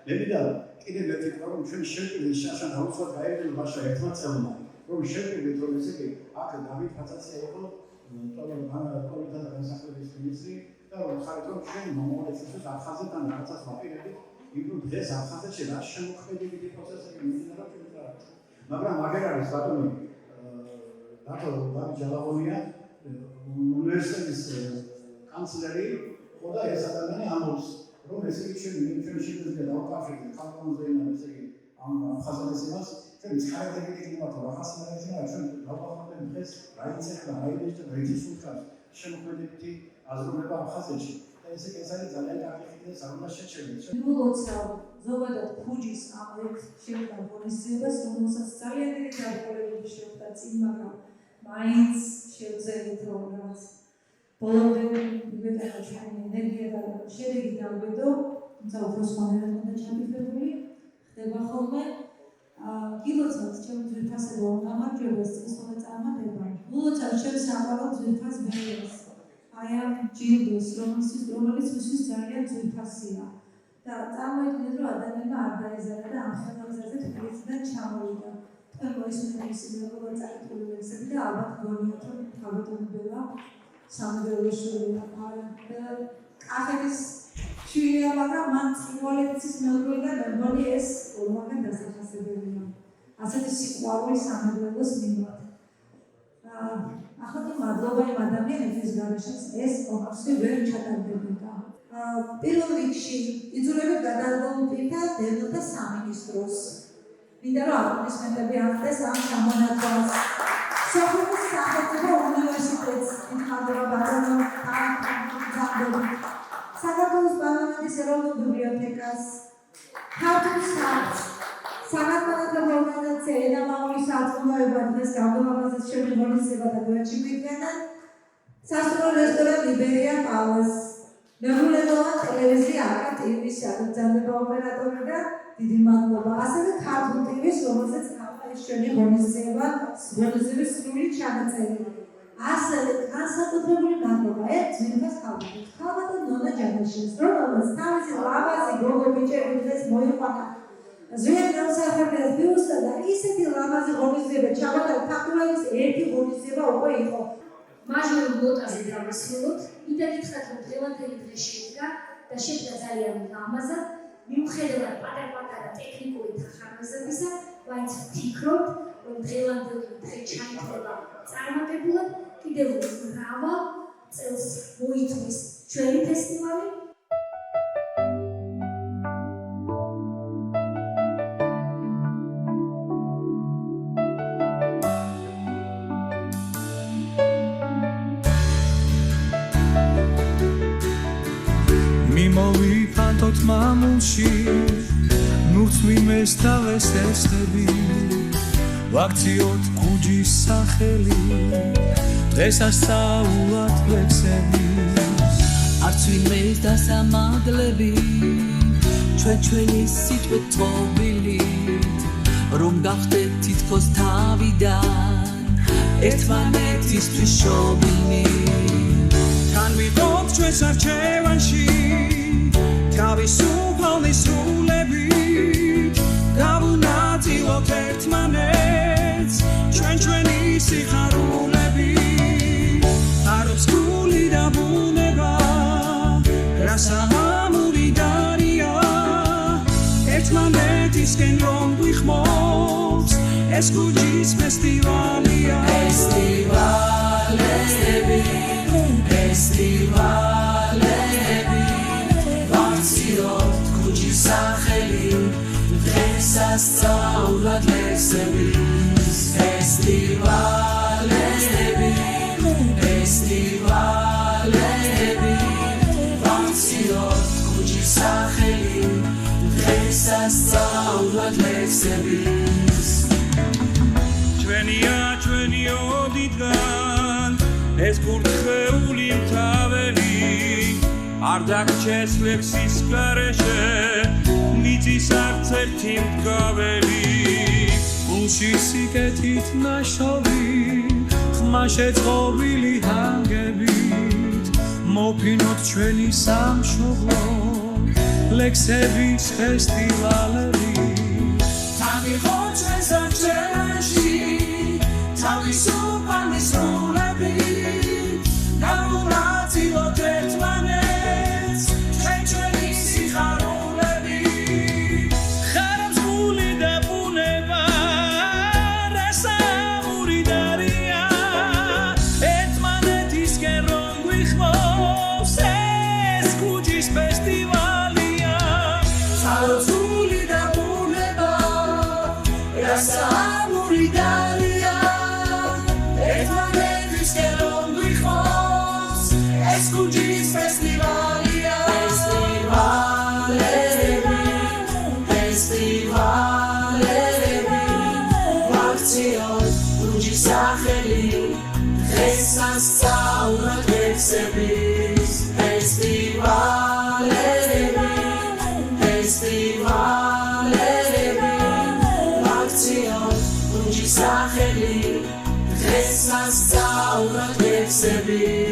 მე მინდა კიდევ ერთი რამ რომ ჩვენ შევკრიბეთ შაშან დაუცვად გაიგებულ მაშა ერთმა წელმა რომ შევკრიბეთ რომ ესე იგი აქ დავით ფაცაცია იყო ტოლიდან განსახლების მინისტრი და ხარით რომ ჩვენ მომავალისთვის აფხაზეთთან რაღაცას ვაპირებთ იმიტომ დღეს აფხაზეთში რა შემოქმედებითი პროცესები მიმდინარეობს ჩვენ მაგრამ მაგერ არის ბატონი დათო დავით ჯალაღონია უნივერსიტეტის კანცლერი ხო და ეს ადამიანი ამბობს რომ ესე იგი ჩვენ შეგვიძლია დავკავშირდეთ ხალხონზე ესე იგი ამ აფხაზეთის იმას ჩვენ წარადგენილი კლიმატო რაღაცნაირად ჩვენ დავახმარებთ დღეს რა იცექლა რა იდეა რა იცისულკას შემოქმედებითი აზროვნება აფხაზეთში და ესე იგი ეს არის ძალიან კარგი ხიდი და უნდა შეჩერდეთ ნულოცავ ზოგადად ქუჯის ამ ერთ შემდგარ ღონისძიებას რომელსაც ძალიან დიდი გარკვეულები შეხვდა წინ მაგრამ მაინც შევძელით რომ რაღაც ბოლომდე ვიბეჭდა ჩვენი ენერგია და შედეგი დავედო თუმცა უფრო სხვანაირად უნდა ჩამიფრებული ხდება ხოლმე გილოცავთ ჩემ ძვირფასებო გამარჯვებას წესრიგად წარმატება გილოცავ ჩემ საყვარელ ძვირფას ბერეს აი ამ ჯილდოს რომელიც მისთვის ძალიან ძვირფასია და წარმოიდგინეთ რომ ადამიანმა არ დაეზარა და ამ ხელნაწერზე თბილისიდან ჩამოვიდა თქვენ მოისმინეთ ისინი როგორ წაკითხული ლექსები და ალბათ გონიათ რომ თავდადებელა სამგრელოშია კახეთის შვილია მაგრამ მან წინვალეთის მეუღლიდან მეგონი ეს ორმაგად დასახასებელია ასეთი სიყვარული სამგრელოს მიმართ ახლა მადლობა იმ ადამიანების გარეშეც ეს კონკურსი ვერ ჩატარდებოდა პირველ რიგში იძულებებ გადადგომულ პირთა დევნილთა სამინისტროს მინდა რომ აპლოდისმენტები აღდეს ამ გამონათვალს სოფლის სახელმწიფო უნივერსიტეტს მითხარდება ბატონო საქართველოს პარლამენტის ეროვნულ ბიბლიოთეკას ქართულ საბჭოს საგანმანათლებლო ორგანიზაცია ენამამული სარწმუნოება დღეს გამონაბაზეს შემდგომლება და გვერდში გვიდგენან სასტუმრო რესტორან ლიბერია პალას მეუღლეობა ტელევიზია აკა ტივის საგრძელება ოპერატორი და დიდი მადლობა ასევე ქართულ ტივის რომელსაც გამოყენეს ჩვენი ღონისძიების სრული ჩანაწერი ასევე განსაკუთრებული მადლობა ერთ ძვირფას ხალხს ხალხატო ნონა ჯანაშიას რომელსაც თავისი ლამაზი გოგო ბიჭები დღეს მოიყვანა ზვიად გამსახურდას ბიუსტა და ისეთი ლამაზი ღონისძიება ჩამატა ფაქტურალის ერთი ღონისძიება უკვე იყო მაჟორ ბლოტაზე დავასრულოთ მინდა გითხრათ რომ დღევანდელი დღე შედგა და შედგა ძალიან ლამაზად მიუხედავად პატარ-პატარა ტექნიკური თანხმდებისა ვაინც ვფიქრობთ რომ დღევანდელი დღე ჩაითვალა წარმატებულად კიდევ მრავალ წელს მოითმის ჩვენი ფესტივალი მოვიფანტოთ მამულში ნურს მიმესთავეს ესხები ვაქციოთ ქუჯის სახელი დღესასწაულად ლექსები არც ვინმეს დასამაგლები ჩვენი სიტყვით წყობილით რომ გახდეთ თითქოს თავიდან ერთმანეთისთვის შობილნი თან ვიყოთ ჩვენს არჩევანში თავისუფალ სრულებით გავუნაწილოთ ერთმანეთს ჩვენი სიხარულები არობს გული და ბუნება რასამური დარია ერთმანეთისკენ რომ გვიხმოთ ეს ქუჯის ფესტივალია ფესტივალები ქუჯის სახელი დღესასწაულად ლექსები ფესტივალები ფესტივალები ფესტივალები ვამციროთ ქუჩის სახელი დღესასწაულად ლექსების ჩვენი ოდითგან ეს კურთხეული მთაველი არ დაგჩეს ლექსის გარეშე მიწის არც ერთი მდგაველი გულში სიკეთით ნაშოვი ხმა შეწყობილი ჰანგებით მოფინოთ ჩვენი სამშობლო ლექსების ფესტივალები თამიღოთ ჩვენს არჩევანში თავისუფალი სრულებით გავუნაწილოთ ერთმანეთს ჩვენი სიხარულები ხარამსგული და ბუნება რასამური დარია ერთმანეთისკენ რომ გვიხმობს ეს ქუჩის ფესტივალია ხარამსგული და ბუნება რასამური დარია ერთმანეთისკენ რომ გვიხმობს ეს ქუჩის ფესტივალია ფესტივალები ვაქციოთ ქუჩის სახელი დღესასწაულად ლექსების ფესტივალები ვაქციოთ ქუჩის სახელი დღესასწაულად ლექსების